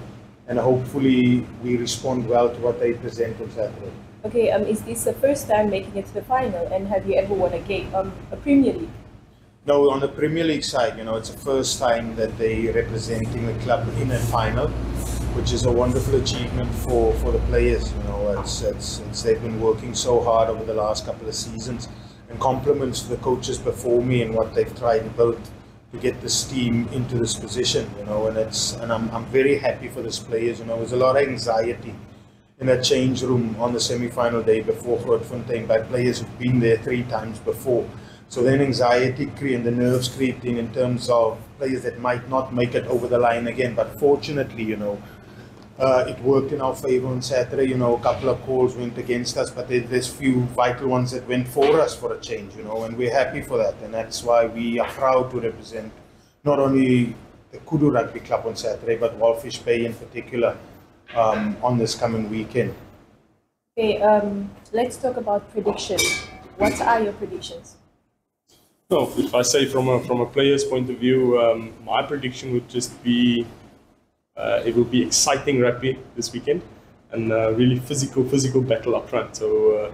and hopefully we respond well to what they present on Saturday.
Okay, is this the first time making it to the final, and have you ever won a game, a Premier League?
No, on the Premier League side, it's the first time that they're representing the club in a final, which is a wonderful achievement for the players. They've been working so hard over the last couple of seasons, and compliments to the coaches before me and what they've tried and built to get this team into this position. And I'm very happy for these players. There's a lot of anxiety in that change room on the semi-final day before Grootfontein by players who've been there 3 times before. So then anxiety and the nerves creeping in terms of players that might not make it over the line again. But fortunately, it worked in our favor on Saturday. A couple of calls went against us, but there's few vital ones that went for us for a change, and we're happy for that. And that's why we are proud to represent not only the Kudu Rugby Club on Saturday, but Walfish Bay in particular on this coming weekend.
Okay, let's talk about predictions. What are your predictions?
No, if I say from a player's point of view, my prediction would just be it will be exciting rugby this weekend, and really physical battle up front. So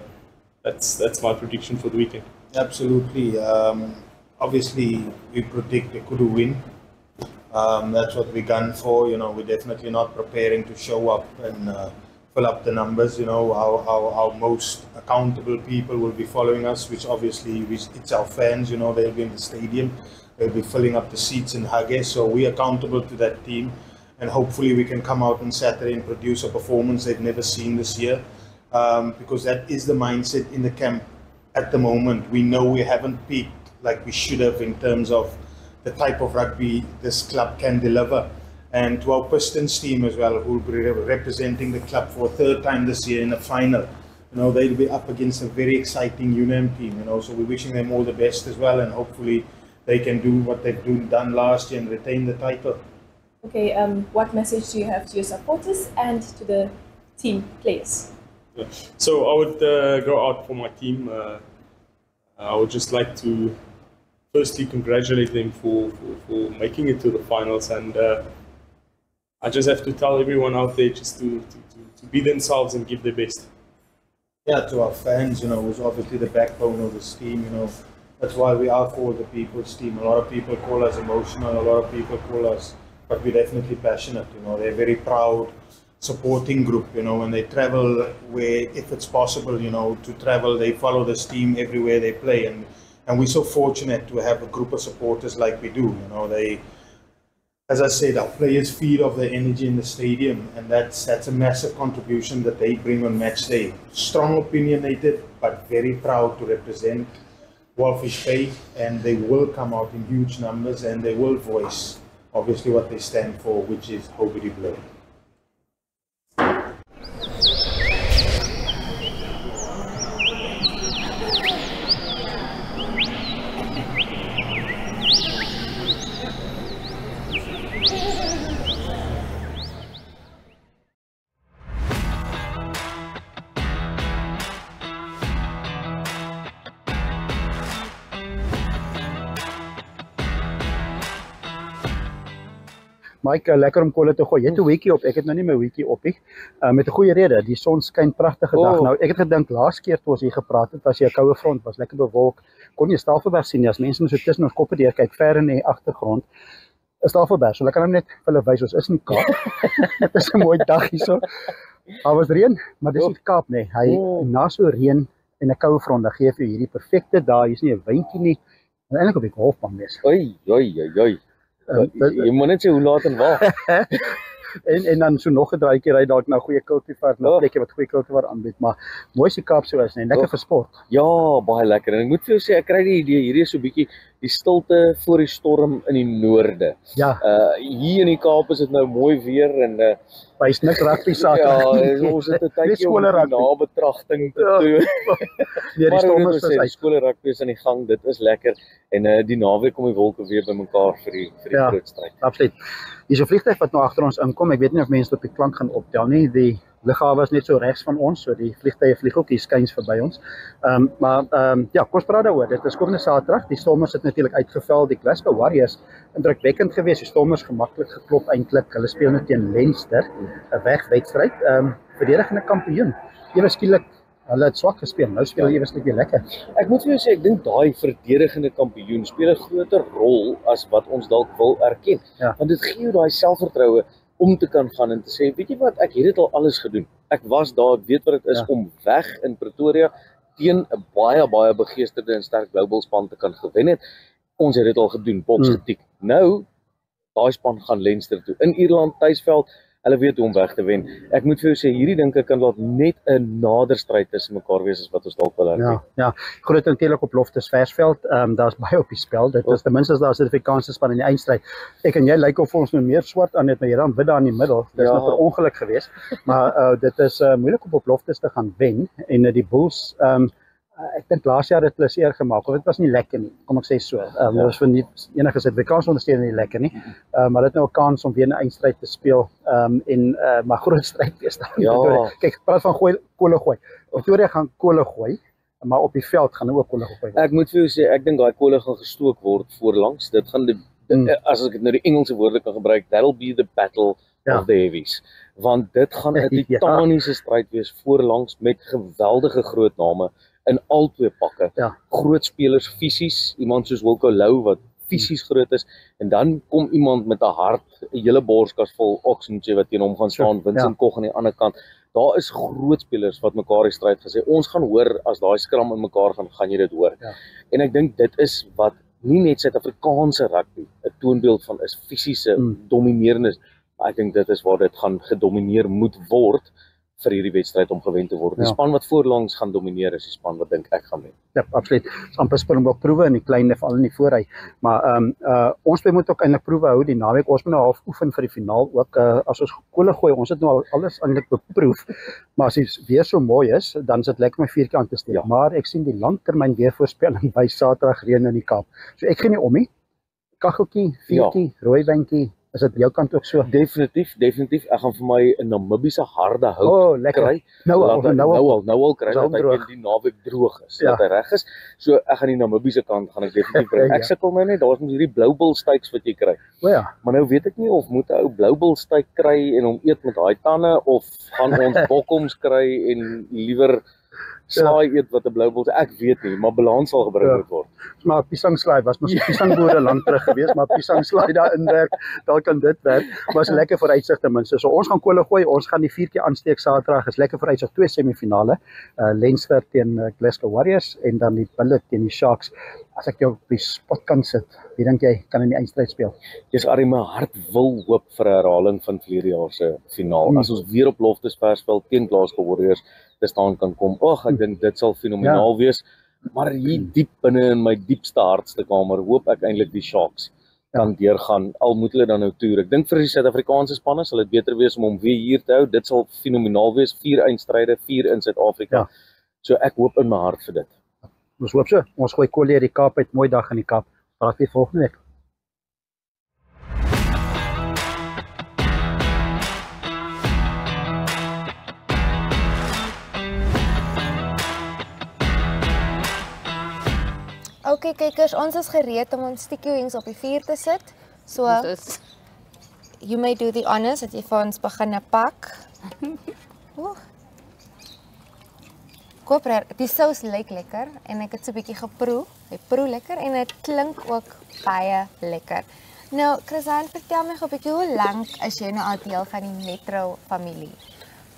that's my prediction for the weekend.
Absolutely. Obviously, we predict a Kudu win. That's what we gun for. We're definitely not preparing to show up and fill up the numbers. Our most accountable people will be following us, which obviously it's our fans. They'll be in the stadium, they'll be filling up the seats in Hage. So we're accountable to that team, and hopefully we can come out on Saturday and produce a performance they've never seen this year, because that is the mindset in the camp at the moment. We know we haven't peaked like we should have in terms of the type of rugby this club can deliver. and to our Pistons team as well, who will be representing the club for a third time this year in the final. They'll be up against a very exciting UNAM team, so we're wishing them all the best as well, and hopefully they can do what they've done last year and retain the title.
Okay, what message do you have to your supporters and to the team players?
Yeah. So I would go out for my team. I would just like to firstly congratulate them for making it to the finals, and I just have to tell everyone out there just to be themselves and give their best.
Yeah, to our fans, who's obviously the backbone of this team, that's why we are called the people's team. A lot of people call us emotional, a lot of people call us, but we're definitely passionate, they're a very proud supporting group, when they travel where, if it's possible, to travel, they follow this team everywhere they play, and we're so fortunate to have a group of supporters like we do, they, as I said, our players feed off the energy in the stadium, and that's a massive contribution that they bring on match day. Strong opinionated, but very proud to represent Walvis Bay, and they will come out in huge numbers, and they will voice obviously what they stand for, which is Hobidi Blue.
Mike, lekker om kolle te gooi. Jy het 'n weekie op, ek het nou nie my weekie op nie. Met 'n goeie rede, die son skyn pragtige dag. Nou, ek het gedink laas keer toe ons hier gepraat het, as jy 'n koue front was, lekker bewolk, kon jy Tafelberg sien, as mense so tussen ons koppe deur kyk, ver in die agtergrond, is Tafelberg. So lekker om net vir hulle wys, ons is in Kaap. Dit is 'n mooi dag hierso. Daar was reën, maar dis nie Kaap nie. Hy na so reën en 'n koue front, dan gee vir hierdie perfekte dag. Hier's nie 'n windjie nie. En eintlik op die golfbaan wees.
Oei. Jy moet net sê hoe laat en waar.
en dan so nog 'n draaitjie ry dalk na goeie kultivar, na plekke wat goeie kultivar aanbied, maar mooi is die Kaap so is, nee, lekker vir sport.
Ja, baie lekker. En ek moet vir jou sê, ek kry die idee, hierdie is so 'n bietjie die stilte voor die storm in die noorde.
Ja.
Hier in die Kaap is dit nou mooi weer en
wys niks rugby sake.
Ja, ons het 'n tydjie om nabetragting te doen. Maar die skole rugby is aan die gang, dit is lekker. En die naweek kom die wolke weer bymekaar vir die groot stryd.
Absoluut. Hier is 'n vliegtuig wat nou agter ons inkom. Ek weet nie of mense op die klank gaan optel nie. Die lughawe is net so regs van ons, so die vliegtuie vlieg ook hier skuins verby ons. Ja, kom ons praat daaroor. Dit is komende Saterdag. Die Stormers het natuurlik uitgeval. Die Glasgow Warriors indrukwekkend geweest. Die Stormers gemaklik geklop eintlik. Hulle speel nou teen Leinster, 'n wegwedstryd. Verdedigende kampioen. Ewe skielik, hulle het swak gespeel. Nou speel hulle ewe skielik lekker.
Ek moet vir jou sê, ek dink daai verdedigende kampioen speel 'n groter rol as wat ons dalk wil erken.
Ja.
Want dit gee jou daai selfvertroue om te kan gaan en te sê, weet jy wat, ek het dit al alles gedoen. Ek was daar, ek weet wat dit is om weg in Pretoria teen 'n baie begeesterde en sterk Blue Bulls span te kan gewen het. Ons het dit al gedoen, boks getik. Nou, daai span gaan Leinster toe. In Ierland, tuisveld, hulle weet hoe om weg te wen. Ek moet vir jou sê, hierdie dink ek kan laat net 'n nader stryd tussen mekaar wees as wat ons dalk wil hê.
Ja, groot natuurlik op Loftus Versveld. Daar's baie op die spel. Dit is ten minste daar 'n Suid-Afrikaanse span in die eindstryd. Ek en jy lyk of ons nou meer swart aan het, maar jy dan wit daar in die middel. Dis nou per ongeluk geweest. Maar dit is moeilik om op Loftus te gaan wen en die Bulls ek dink laas jaar het hulle seer gemaak, of dit was nie lekker nie, kom ek sê so. Dit was vir nie enige Suid-Afrikaanse ondersteuning nie lekker nie. Maar dit nou 'n kans om weer 'n eindstryd te speel maar groot stryd wees daar.
Ja.
Kyk, praat van kolle gooi. Pretoria gaan kolle gooi, maar op die veld gaan ook kolle gooi.
Ek moet vir jou sê, ek dink daai kolle gaan gestook word voorlangs. Dit gaan as ek nou die Engelse woorde kan gebruik, that'll be the battle of the heavies. Want dit gaan 'n titaniese stryd wees voorlangs met geweldige groot name in al twee pakke. Groot spelers fisies, iemand soos Wilco Louw wat fisies groot is, en dan kom iemand met 'n hart, 'n hele borskas vol Oxenche wat teen hom gaan staan, Vincent Koch aan die ander kant. Daar is groot spelers wat mekaar die stryd gesê. Ons gaan hoor as daai skram in mekaar gaan jy dit hoor. En ek dink dit is wat nie net Suid-Afrikaanse rugby 'n toonbeeld van is, fisiese dominerende. Maar ek dink dit is waar dit gaan gedomineer moet word vir hierdie wedstryd om gewen te word. Die span wat voorlangs gaan domineer is die span wat dink ek gaan wen.
Ja, absoluut. Ons amper Springbok proewe in die klein veral in die voorry. Maar ons twee moet ook eintlik proewe hou die naweek. Ons moet nou half oefen vir die finaal ook. As ons kole gooi, ons het nou al alles eintlik beproef. Maar as dit weer so mooi is, dan is dit lekker om 4 keer aan te steek. Ja. Maar ek sien die langtermyn weervoorspelling by Saterdag reën in die Kaap. So ek gee nie om nie. Kaggeltjie, vuurtjie, rooi wyntjie. Is dit jou kant ook so?
Definitief. Ek gaan vir my 'n Namibiese harde hout kry.
Nou al
kry dat hy die naweek droog is, dat hy reg is. So ek gaan die Namibiese kant gaan ek definitief bring. Ek sukkel nou net, daar's mos hierdie bloubilstyks wat jy kry.
O ja.
Maar nou weet ek nie of moet 'n ou bloubilstyk kry en hom eet met daai tande of gaan ons bokkoms kry en liewer saai eet wat 'n bloubil, ek weet nie, maar balans sal gebring word.
Maar piesangslaai was mos piesangboere lank terug geweest, maar piesangslaai daar inwerk, daar kan dit werk. Maar is lekker vooruitsig ten minste. So ons gaan kole gooi, ons gaan die 4 keer aansteek Saterdag. Is lekker vooruitsig, 2 semifinale. Leinster teen Glasgow Warriors en dan die Bulls teen die Sharks. As ek jou op die spot kan sit, wie dink jy kan in die eindstryd speel?
Dis Arie, my hart wil hoop vir 'n herhaling van verlede jaar se finaal. As ons weer op Loftusversveld teen Glasgow Warriors te staan kan kom. Ek dink dit sal fenomenaal wees. Maar hier diep binne in my diepste hartste kamer hoop ek eintlik die Sharks kan deurgaan. Al moet hulle dan nou toer. Ek dink vir die Suid-Afrikaanse spanne sal dit beter wees om hom weer hier te hou. Dit sal fenomenaal wees. 4 eindstryde, 4 in Suid-Afrika. Ja. So ek hoop in my hart vir dit.
Ons hoop so. Ons gooi kolle uit die Kaap uit. Mooi dag in die Kaap. Praat weer volgende week.
Okay, kykers, ons is gereed om ons stikkie wings op die vuur te sit. So, you may do the honors, dat jy vir ons begin pak. Koop, die sous lyk lekker en ek het so 'n bietjie geproe. Hy proe lekker en dit klink ook baie lekker. Nou, Chrisanne, vertel my gou 'n bietjie, hoe lank is jy nou al deel van die Metro familie?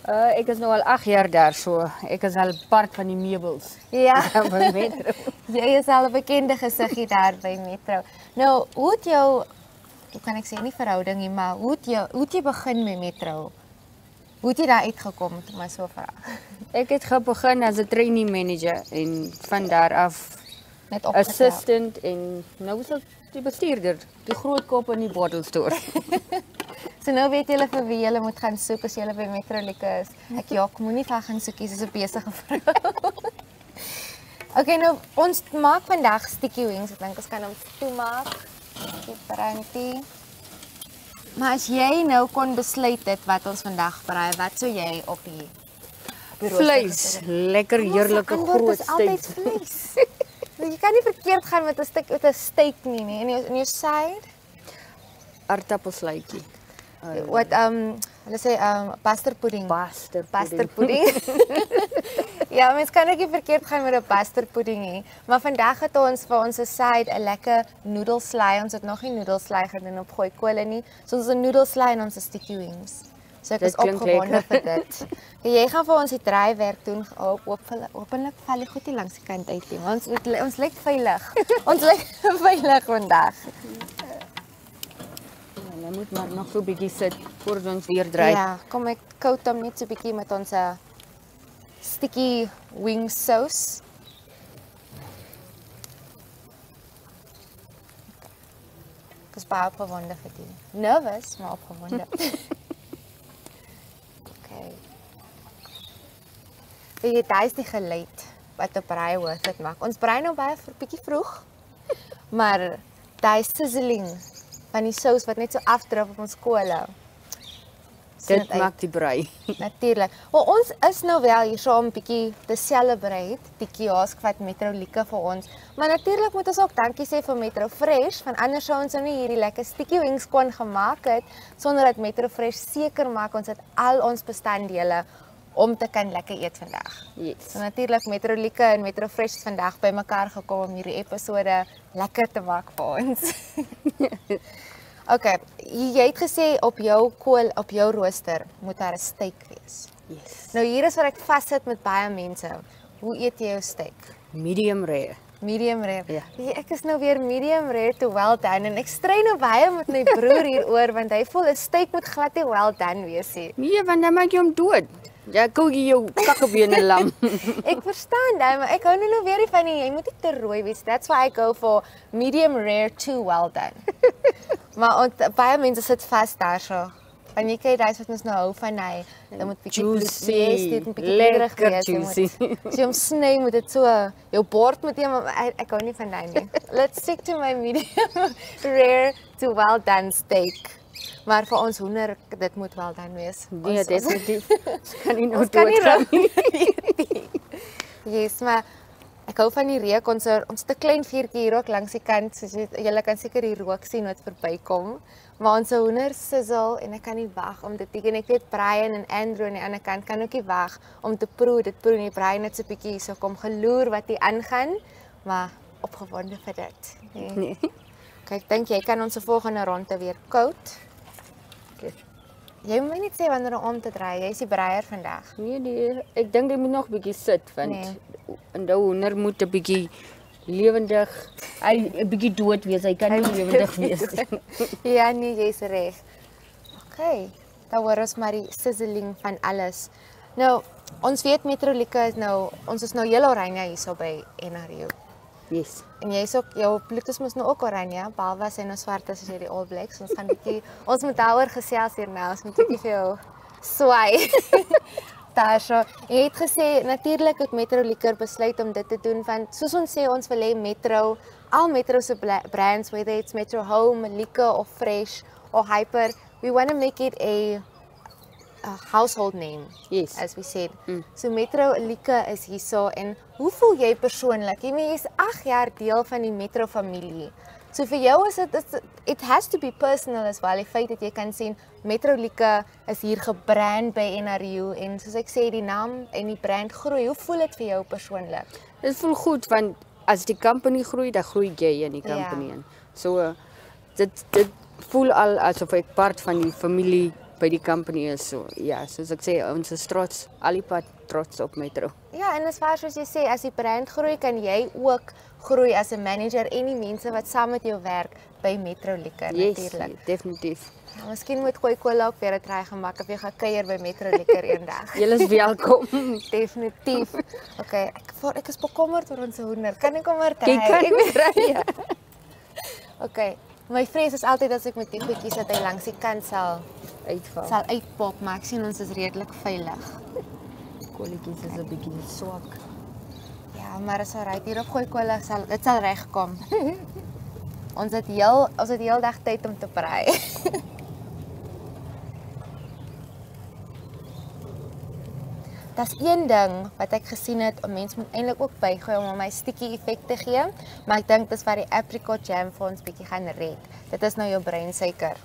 Ek is nou al 8 jaar daar, so ek is al part van die meubels.
Ja,
van Metro.
Jy is al 'n bekende gesiggie daar by Metro. Nou, hoe het jou, hoe kan ek sê, nie verhouding nie, maar hoe het jy begin met Metro? Hoe het jy daar uitgekom, om my so vra?
Ek het begin as 'n trainee manager en van daar af met assistant en nou is ek die bestuurder, die groot kop in die bottle store.
So nou weet julle vir wie julle moet gaan soek as julle by Metro Liquor is. Ek moenie vir gaan soekie, soos 'n besige vrou. Okay, nou ons maak vandag stikkie wings. Ek dink ons kan hom toemaak. Die brandy. Maar as jy nou kon besluit het wat ons vandag braai, wat sou jy op die
vleis, lekker heerlike groot steak.
Altyd vleis. Jy kan nie verkeerd gaan met 'n steak nie. En jou side?
Aardappelslaatjie.
Wat hulle sê pasta pudding. Pasta pudding. Ja, mens kan ook nie verkeerd gaan met 'n pasta pudding nie. Maar vandag het ons vir ons side 'n lekker noedelslaai. Ons het nog nie noedelslaai gedoen op gooi kolle nie. So ons 'n noedelslaai en ons stikkie wings. So ek is opgewonde vir dit. Jy gaan vir ons die draaiwerk doen. Hopelik val jy goed hier langs die kant uit. Ons lyk veilig. Ons lyk veilig vandag.
Jy moet maar nog so 'n bietjie sit voor ons weer draai.
Ja, kom ek koud hom net so 'n bietjie met ons sticky wing sauce. Ek is baie opgewonde vir dit. Nervous, maar opgewonde. Okay. Dit is die geluid wat 'n braai worth it maak. Ons braai nou baie 'n bietjie vroeg. Maar daai sizzling van die sous wat net so afdrip op ons kolle.
Dit maak die braai.
Natuurlik. Maar ons is nou wel hier so om 'n bietjie te celebrate die kiosk wat Metro Liquor vir ons. Maar natuurlik moet ons ook dankie sê vir Metro Fresh, want anders sou ons nou nie hierdie lekker stikkie wings kon gemaak het sonder dat Metro Fresh seker maak ons het al ons bestanddele om te kan lekker eet vandag.
Yes.
So natuurlik Metro Liquor en Metro Fresh vandag bymekaar gekom om hierdie episode lekker te maak vir ons. Okay, jy het gesê op jou rooster moet daar 'n steak wees.
Yes.
Nou hier is wat ek vassit met baie mense. Hoe eet jy jou steak?
Medium rare.
Medium rare.
Ja.
Ek is nou weer medium rare to well done en ek stry nou baie met my broer hieroor want hy voel 'n steak moet glad nie well done wees nie.
Nee, want dan maak jy hom dood. Ja, kou jy jou kakkebene lam.
Ek verstaan dit, maar ek hou nou weer nie van jy moet nie te rooi wees. That's why I go for medium rare to well done. Maar baie mense sit vas daarso. Want jy kyk daai wat ons nou hou van hy, dan moet bietjie
juicy,
wees, dit moet bietjie lekker wees.
juicy.
As jy hom sny moet dit so jou bord moet jy ek hou nie van daai nie. Let's stick to my medium rare to well done steak. Maar vir ons hoender dit moet wel done wees.
Nee, definitief. Kan nie nou
ons kan nie
doodgaan
nie. Yes, maar ek hou van die reuk. Ons te klein vuurtjie hier ook langs die kant, soos julle kan seker die rook sien wat verbykom. Maar ons hoender sizzle en ek kan nie wag om dit te en ek weet Brian en Andrew aan die ander kant kan ook nie wag om te proe. Dit proe nie Brian net so 'n bietjie so kom geloer wat hier aangaan, maar opgewonde vir dit. Nee. Kyk, dink jy kan ons volgende ronde weer koud? Jy moet my net sê wanneer om te draai. Jy is die breier vandag.
Nee, ek dink jy moet nog 'n bietjie sit want en daai hoender moet 'n bietjie lewendig, hy 'n bietjie dood wees. Hy kan nie lewendig wees nie.
Ja, nee, jy's reg. Okay, dan hoor ons maar die sizzling van alles. Nou, ons weet Metrolika is nou, ons is nou heel oranje hierso by NRU.
Yes.
En jy's ook jou bloed is mos nou ook oranje, behalwe as hy nou swart is as jy die All Blacks. Ons gaan bietjie ons moet daaroor gesels hier nou. Ons moet bietjie vir jou swai. Daarso. Jy het gesê natuurlik het Metrolika besluit om dit te doen want soos ons sê ons wil hê Metro, al Metro se brands whether it's Metro Home, Liquor of Fresh or Hyper, we want to make it a household name.
Yes.
As we said. So Metro Liquor is hierso en hoe voel jy persoonlik? Jy is 8 jaar deel van die Metro familie. So vir jou is dit it has to be personal as well. Die feit dat jy kan sien Metro Liquor is hier gebrand by NRU en soos ek sê die naam en die brand groei. Hoe voel dit vir jou persoonlik?
Dit voel goed want as die company groei, dan groei jy in die company in. So dit voel al asof ek part van die familie by die company is. So ja, soos ek sê, ons is trots, alipad trots op Metro.
Ja, en as waar soos jy sê, as die brand groei, kan jy ook groei as 'n manager en die mense wat saam met jou werk by Metro Liquor natuurlik.
Yes, definitief.
Ja, miskien moet gooi kolla ook weer 'n try gemaak of jy gaan kuier by Metro Liquor eendag.
Julle is welkom.
Definitief. Okay, ek is bekommerd oor ons hoender. Kan ek hom maar try?
Jy kan nie try, ja.
Okay. My vrees is altyd as ek met die goedjies dat hy langs die kant sal uitpop, maar ek sien ons is redelik veilig.
Kolletjies is 'n bietjie swak.
Ja, maar as hy hierop gooi kolla dit sal regkom. ons het heel dag tyd om te brei. Dis een ding wat ek gesien het, mense moet eintlik ook bygooi om my sticky effek te gee, maar ek dink dis wat die apricot jam vir ons bietjie gaan red. Dit is nou jou breinsuiker.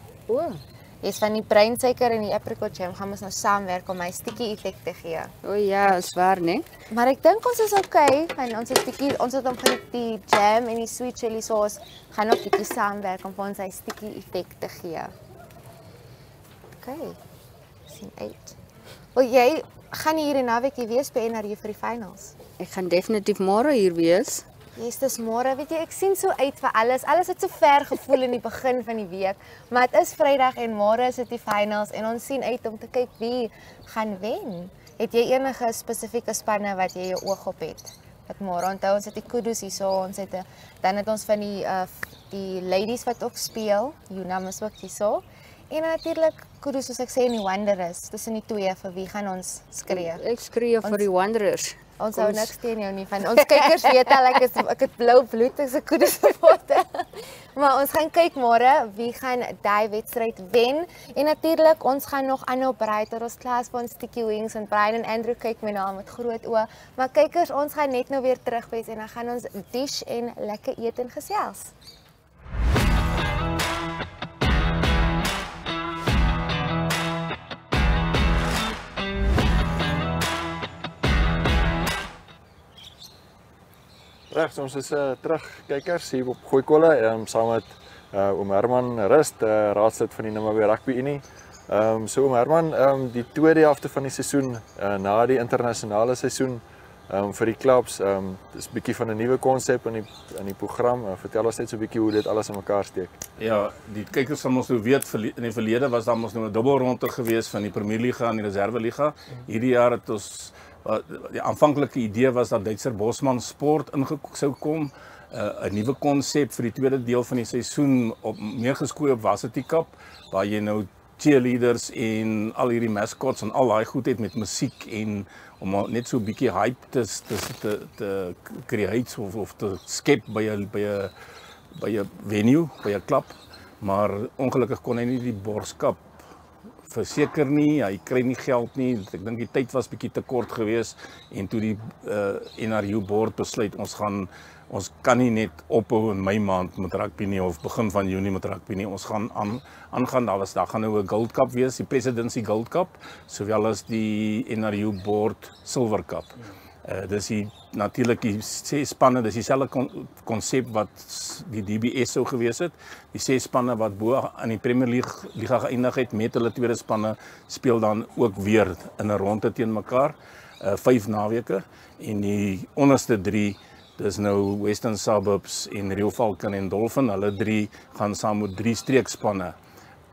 Dis van die breinsuiker en die apricot jam gaan ons nou saamwerk om my sticky effek te gee.
O ja, is waar, né?
Maar ek dink ons is okay, want ons het hom van die jam en die sweet chili sauce gaan ook bietjie saamwerk om vir ons hy sticky effek te gee. Okay. Sien uit. Wil jy gaan hier in naweekie wees by NRU vir die finals?
Ek gaan definitief môre hier wees.
Yes, dis môre, weet jy, ek sien so uit vir alles. Alles het so ver gevoel in die begin van die week, maar dit is Vrydag en môre is dit die finals en ons sien uit om te kyk wie gaan wen. Het jy enige spesifieke spanne wat jy jou oog op het? Wat môre onthou ons het die Kudus hierso, ons het dan het ons van die ladies wat ook speel, Unam is ook hierso. En natuurlik Kudus soos ek sê in die Wanderers, tussen die twee vir wie gaan ons skree?
Ek skree vir die Wanderers.
Ons hou niks teen jou nie van. Ons kykers weet al ek het blou bloed as 'n Kudus supporter. Maar ons gaan kyk môre wie gaan daai wedstryd wen. En natuurlik ons gaan nog aanhou brei tot ons klas van Sticky Wings en Brian en Andrew kyk my na met groot oë. Maar kykers, ons gaan net nou weer terug wees en dan gaan ons dish en lekker eet en gesels.
Reg, ons is terug kykers hier op Gooi Kolle, saam met oom Herman Rust, raadslid van die Namibië Rugby Unie. So oom Herman, die tweede helfte van die seisoen na die internasionale seisoen Vir die clubs, dis 'n bietjie van 'n nuwe konsep in die program. Vertel ons net so 'n bietjie hoe dit alles in mekaar steek.
Ja, die kykers sal ons nou weet, in die verlede was daar mos nou 'n dubbelronde gewees van die Premier Liga en die Reserve Liga. Hierdie jaar het ons die aanvanklike idee was dat Duitser Bosman Sport sou kom, 'n nuwe konsep vir die tweede deel van die seisoen meer geskoei op Varsity Cup, waar jy nou cheerleaders en al hierdie mascots en al daai goed het met musiek en om net so 'n bietjie hype te create of te skep by 'n venue, by 'n klub, maar ongelukkig kon hy nie die borgskap verseker nie, hy kry nie geld nie. Ek dink die tyd was bietjie te kort geweest en toe die NRU board besluit ons kan nie net ophou in Mei maand met rugby nie of begin van Junie met rugby nie. Ons gaan aangaan. Daar gaan nou 'n Gold Cup wees, die Presidency Gold Cup, sowel as die NRU board Silver Cup. Dis natuurlik die 6 spanne, dis dieselfde konsep wat die DBS sou gewees het. Die 6 spanne wat bo in die Premier Liga geëindig het met hulle tweede spanne speel dan ook weer in 'n ronde teen mekaar, 5 naweke en die onderste 3 dis nou Western Suburbs en Rio Falcon en Dolphin. Hulle 3 gaan saam met 3 streekspanne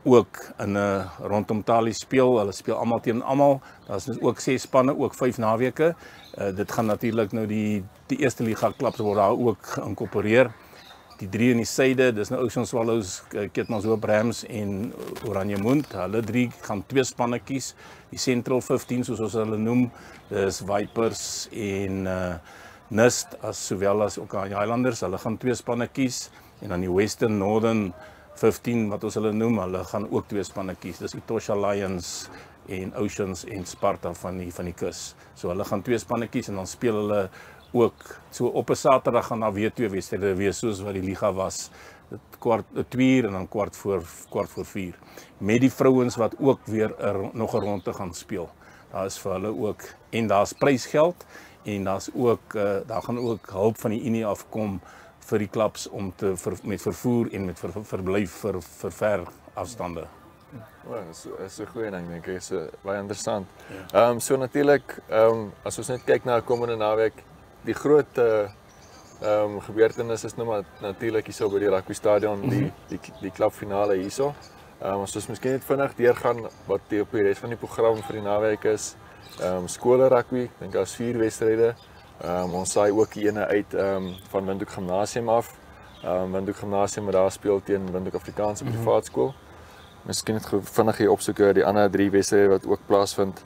ook in 'n rondom talie speel. Hulle speel almal teen almal. Daar's ook 6 spanne, ook 5 naweke. Dit gaan natuurlik nou die eerste liga klubs word daar ook geïnkorporeer. Die 3 in die suide, dis nou Ocean Swallows, Keetmanshoop Rams en Oranje Mond. Hulle 3 gaan 2 spanne kies. Die Central 15 soos ons hulle noem, dis Vipers en Nist sowel as ook die Highlanders. Hulle gaan 2 spanne kies en dan die Western Northern 15 wat ons hulle noem, hulle gaan ook 2 spanne kies. Dis Etosha Lions en Oceans en Sparta van die kus. So hulle gaan 2 spanne kies en dan speel hulle ook so op 'n Saterdag gaan daar weer 2 wedstryde wees soos wat die liga was. 2 en dan kwart voor 4. Met die vrouens wat ook weer nog 'n ronde gaan speel. Daar is vir hulle ook en daar's prysgeld en daar's ook daar gaan ook hulp van die Unie afkom vir die klubs om met vervoer en met verblyf vir ver afstande.
Is 'n goeie ding dink ek, is baie interessant. So natuurlik, as ons net kyk na komende naweek, die groot gebeurtenis is nou maar natuurlik hierso by die rugby stadion, die klubfinale hierso. As ons miskien net vinnig deurgaan wat op die res van die program vir die naweek is. Skole rugby, ek dink daar's 4 wedstryde. Ons saai ook die ene uit van Windhoek Gimnasium af. Windhoek Gimnasium wat daar speel teen Windhoek Afrikaanse Privaat Skool. Miskien net vinnig hier opsoek die ander 3 wedstryde wat ook plaasvind.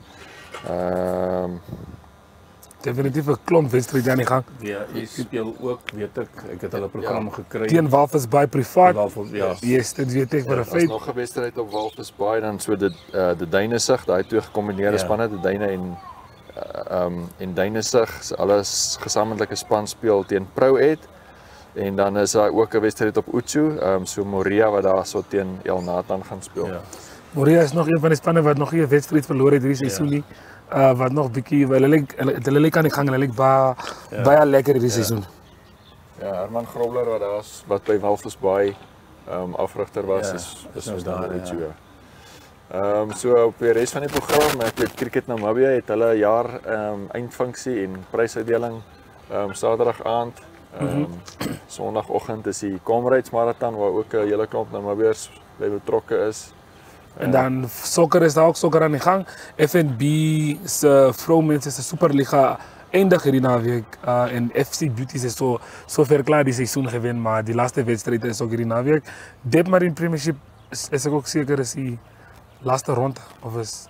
Definitief 'n klomp wedstryde aan die gang.
Ja, jy speel ook, weet ek het hulle program gekry.
Teen Walvis Bay Privaat.
Ja.
Yes, dit weet ek vir 'n feit.
Nog 'n wedstryd op Walvis Bay, dan so die Duinesig, daai 2 gekombineerde spanne, die Duine en Duinesig, alles gesamentlike span speel teen Pro-Ed. En dan is daar ook 'n wedstryd op Utsu, so Moria wat daar so teen El Nathan gaan speel.
Ja.
Moria is nog een van die spanne wat nog nie 'n wedstryd verloor het hierdie seisoen nie. Wat nog bietjie hulle lyk aan die gang, hulle lyk baie lekker hierdie seisoen.
Ja, Herman Grobler wat by Walvis Bay afrigter was, is
nou daar.
So op die res van die program, Cricket Namibia het hulle jaar eindfunksie en prysuitdeling Saterdag aand. Sondagoggend is die Comrades Marathon waar ook 'n hele klomp Namibiërs by betrokke is.
En dan sokker is daar ook sokker aan die gang. FNB se vroumense se Superliga eindig hierdie naweek en FC Beauties is so ver klaar die seisoen gewen, maar die laaste wedstryd is ook hierdie naweek. Depmarine Premiership is ek ook seker is die laaste ronde of is.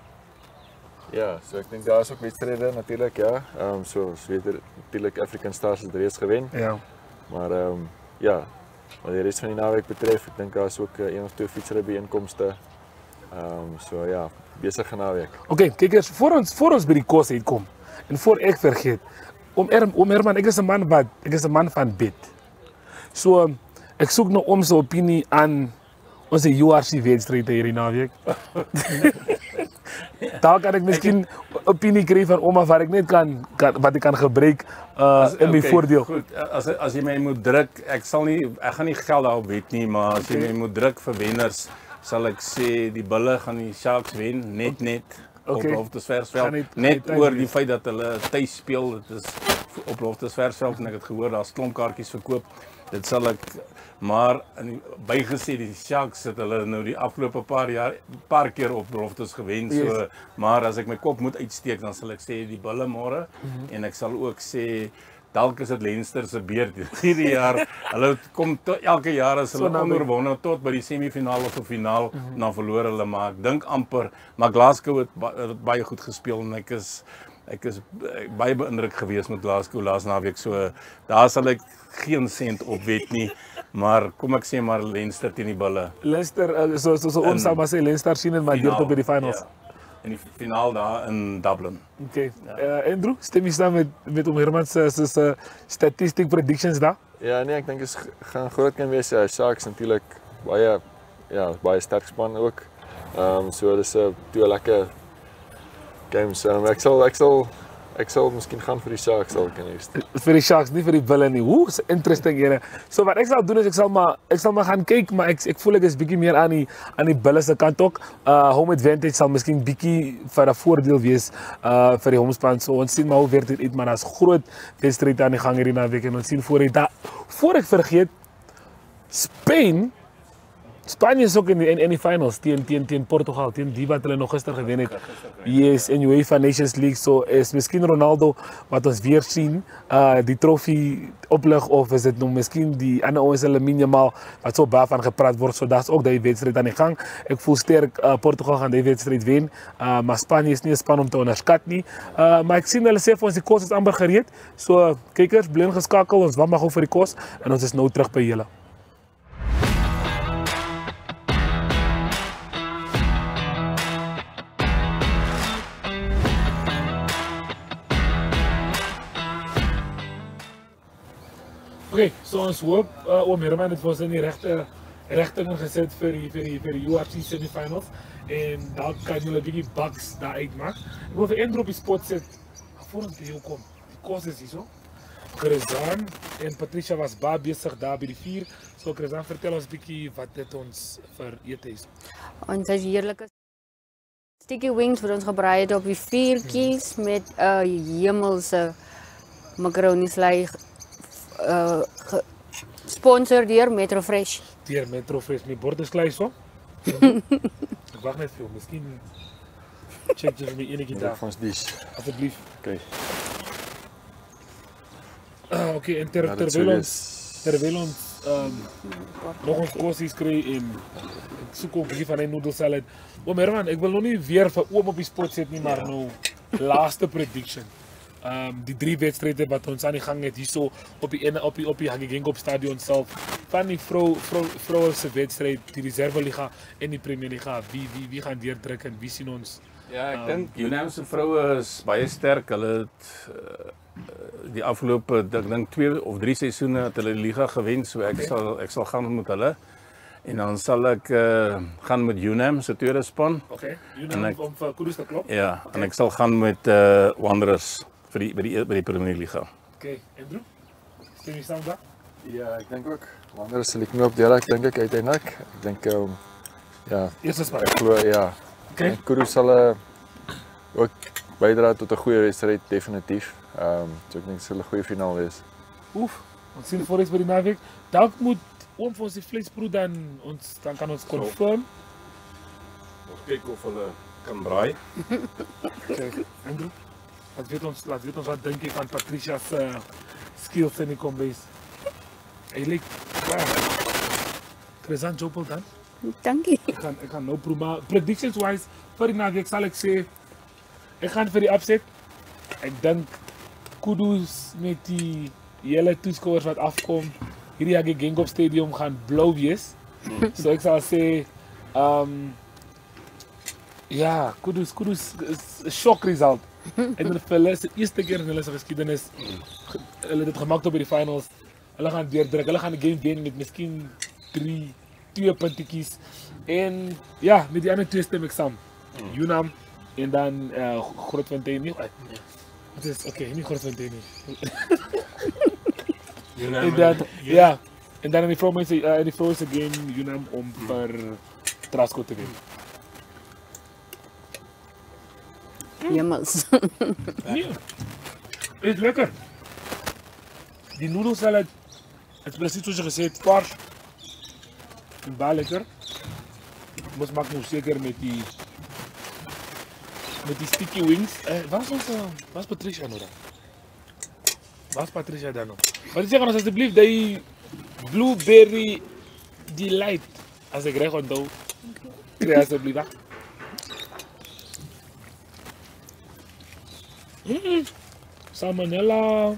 Ja, so ek dink daar is ook wedstryde natuurlik, ja. Soos weet natuurlik African Stars het reeds gewen.
Ja.
Maar ja, wat die res van die naweek betref, ek dink daar is ook 1 of 2 fietsry byeenkomste. So ja, besige naweek.
Okay, kyk eens, voor ons by die kos uitkom en voor ek vergeet, Oom Herman, ek is 'n man van bid. So ek soek nou om sy opinie aan onze URC wedstrijd hierdie naweek. Daar kan ek miskien opinie kry van oma waar ek net wat ek kan gebruik in my voordeel.
Goed, as jy my moet druk, ek gaan nie geld daarop wet nie, maar as jy my moet druk vir wenners, sal ek sê die Bulle gaan die Sharks wen, net. op Loftusversveld. Net oor die feit dat hulle tuis speel, dit is op Loftusversveld en ek het gehoor daar's klomp kaartjies verkoop. Dit sal ek maar bygesê die Sharks het hulle nou die afgelope paar keer op Loftus gewen. So maar as ek my kop moet uitsteek dan sal ek sê die Bulle môre en ek sal ook sê dalk is dit Leinster se beurt hierdie jaar. Hulle kom elke jaar as hulle onderwonne tot by die semifinaal of die finaal dan verloor hulle, maar ek dink amper, maar Glasgow het baie goed gespeel en ek is baie beïndruk gewees met Glasgow laas naweek, so daar sal ek geen sent op wet nie, maar kom ek sê maar Leinster teen die Bulle.
Leinster, so ons sal maar sê Leinster sien en maar deur tot by die finals.
Ja. In die finaal daar in Dublin.
Okay. Andrew, stem jy saam met Herman se statistiek predictions daar?
Ja, nee, ek dink is gaan groot kan wees. Sharks natuurlik baie sterk span ook. So dis 'n twee lekker games. Ek sal miskien gaan vir die Sharks dalk kan wees.
Vir die Sharks, nie vir die Bulle nie. Hoe is interesting ene. So wat ek sal doen is ek sal maar gaan kyk, maar ek voel ek is bietjie meer aan die Bulle se kant ook. Home advantage sal miskien bietjie vir 'n voordeel wees vir die homespan. So ons sien maar hoe werk dit uit, maar daar's groot wedstryd aan die gang hierdie naweek en ons sien voor ek vergeet Spanje is ook in die finals teen Portugal, teen die wat hulle nog gister gewen het. Yes, in UEFA Nations League, so is miskien Ronaldo wat ons weer sien, die trofee oplig, of is dit nou miskien die ander ouens hulle minimaal wat so baie van gepraat word, so daar's ook die wedstryd aan die gang. Ek voel sterk Portugal gaan die wedstryd wen, maar Spanje is nie 'n span om te onderskat nie. Maar ek sien hulle sê vir ons die kos is amper gereed, so kykers, bly ingeskakel, ons wag maar gou vir die kos en ons is nou terug by julle. Okay, so ons hoop oom Herman het vir ons in die regtinge gesit vir die UFC semifinals en dalk kan julle 'n bietjie bucks daar uitmaak. Ek wil vir Andrew op die spot sit voor ons hier kom. Die kos is hier so. Chrisan en Patricia was baie besig daar by die vuur. So Chrisan, vertel ons bietjie wat dit ons vir ete is.
Ons het heerlike sticky wings vir ons gebraai het op die vuurtjies met hemelse macaroni slai. Sponsor deur Metro Fresh.
Deur Metro Fresh, my bord is klaar so. Ek wag net vir jou, miskien check jy my enige daar.
Vir ons dish.
Asseblief.
Okay.
Okay, en terwyl ons nog ons kosies kry en ek soek ook 'n bietjie van die noedelsalad. Oom Herman, ek wil nog nie weer vir oom op die spot sit nie, maar nou laaste prediction. Die 3 wedstryde wat ons aan die gang het hierso op die Hage Geingob stadion self, van die vroue se wedstryd, die reserveliga en die Premier Liga, wie gaan deurdruk en wie sien ons?
Ja, ek dink UNAM se vroue is baie sterk. Hulle het die afgelope ek dink 2 of 3 seisoene het hulle die liga gewen, so ek sal gaan met hulle. En dan sal ek gaan met UNAM se tweede span.
Okay, UNAM om vir Kudus te klop.
Ja, okay. En ek sal gaan met Wanderers by die Premier Liga.
Okay, Andrew? Stem jy saam daar?
Ja, ek dink ook. Wanderers sal ek nie op deel ek dink ek uiteindelik. Ek dink
eerste span.
Ek glo ja.
Okay.
Kudus sal ook bydra tot 'n goeie wedstryd definitief. So ek dink dit sal 'n goeie finaal wees.
Oef, ons sien voor by die naweek. Dalk moet oom vir ons die vleisbrood dan kan ons confirm.
Ons kyk of hulle kan braai.
Okay, Andrew? Laat weet ons wat dink jy van Patricia se skills in die kombuis. Hy lyk Chrisan Jopel dan?
Dankie.
Ek gaan nou probeer, maar predictions wise vir die naweek sal ek sê ek gaan vir die upset. Ek dink Kudus met die hele toeskouers wat afkom, hierdie Hage Geingob stadium gaan blou wees. So ek sal sê ja, Kudus is 'n shock result. En hulle is die eerste keer in hulle geskiedenis hulle dit gemaak op by die finals. Hulle gaan deurdruk. Hulle gaan die game wen met miskien 2 puntetjies. En ja, met die ander 2 stem ek saam. UNAM en dan Grootfontein nie. Dit is okay, nie Grootfontein nie. En dan ja, en dan in die vroue se game UNAM om vir Trasco te wen.
Jemmels.
Nee. Is lekker. Die noedelsalad is precies zoals je gezegd, vars. En baie lekker. Ons maak nou zeker met die sticky wings. Waar is Patricia nou dan? Waar is Patricia dan nog? Maar zeg ons alsjeblieft die blueberry delight. Als ik recht onthou. Krijg alsjeblieft. Salmonella.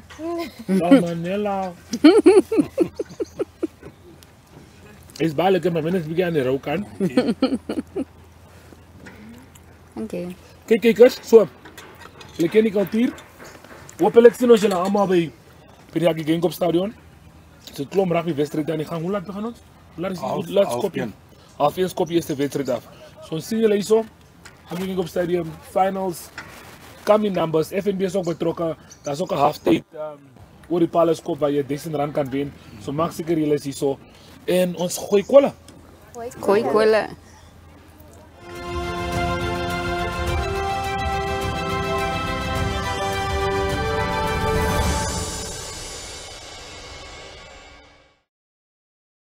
Salmonella. Is baie lekker, maar minstens begin aan die rauw kant.
Oké.
Kijk kijkers, so. Jullie kennen die cultuur. Hopelijk zien ons jullie allemaal bij Piriaki Geenkop Stadion. Het is een klom rugby-wedstrijd aan de gang. Hoe laat begaan ons? Hoe laat is kopje? Half 1 kopje is de wedstrijd af. Zo zien jullie zo. Piriaki Geenkop Stadium, finals. Coming numbers, FNB is ook betrokken. Dat is ook een halftijd oor die Palace Cup waar je R1000 kan winnen. Zo maak zeker jullie zo. En ons gooi kolen.
Gooi kolen.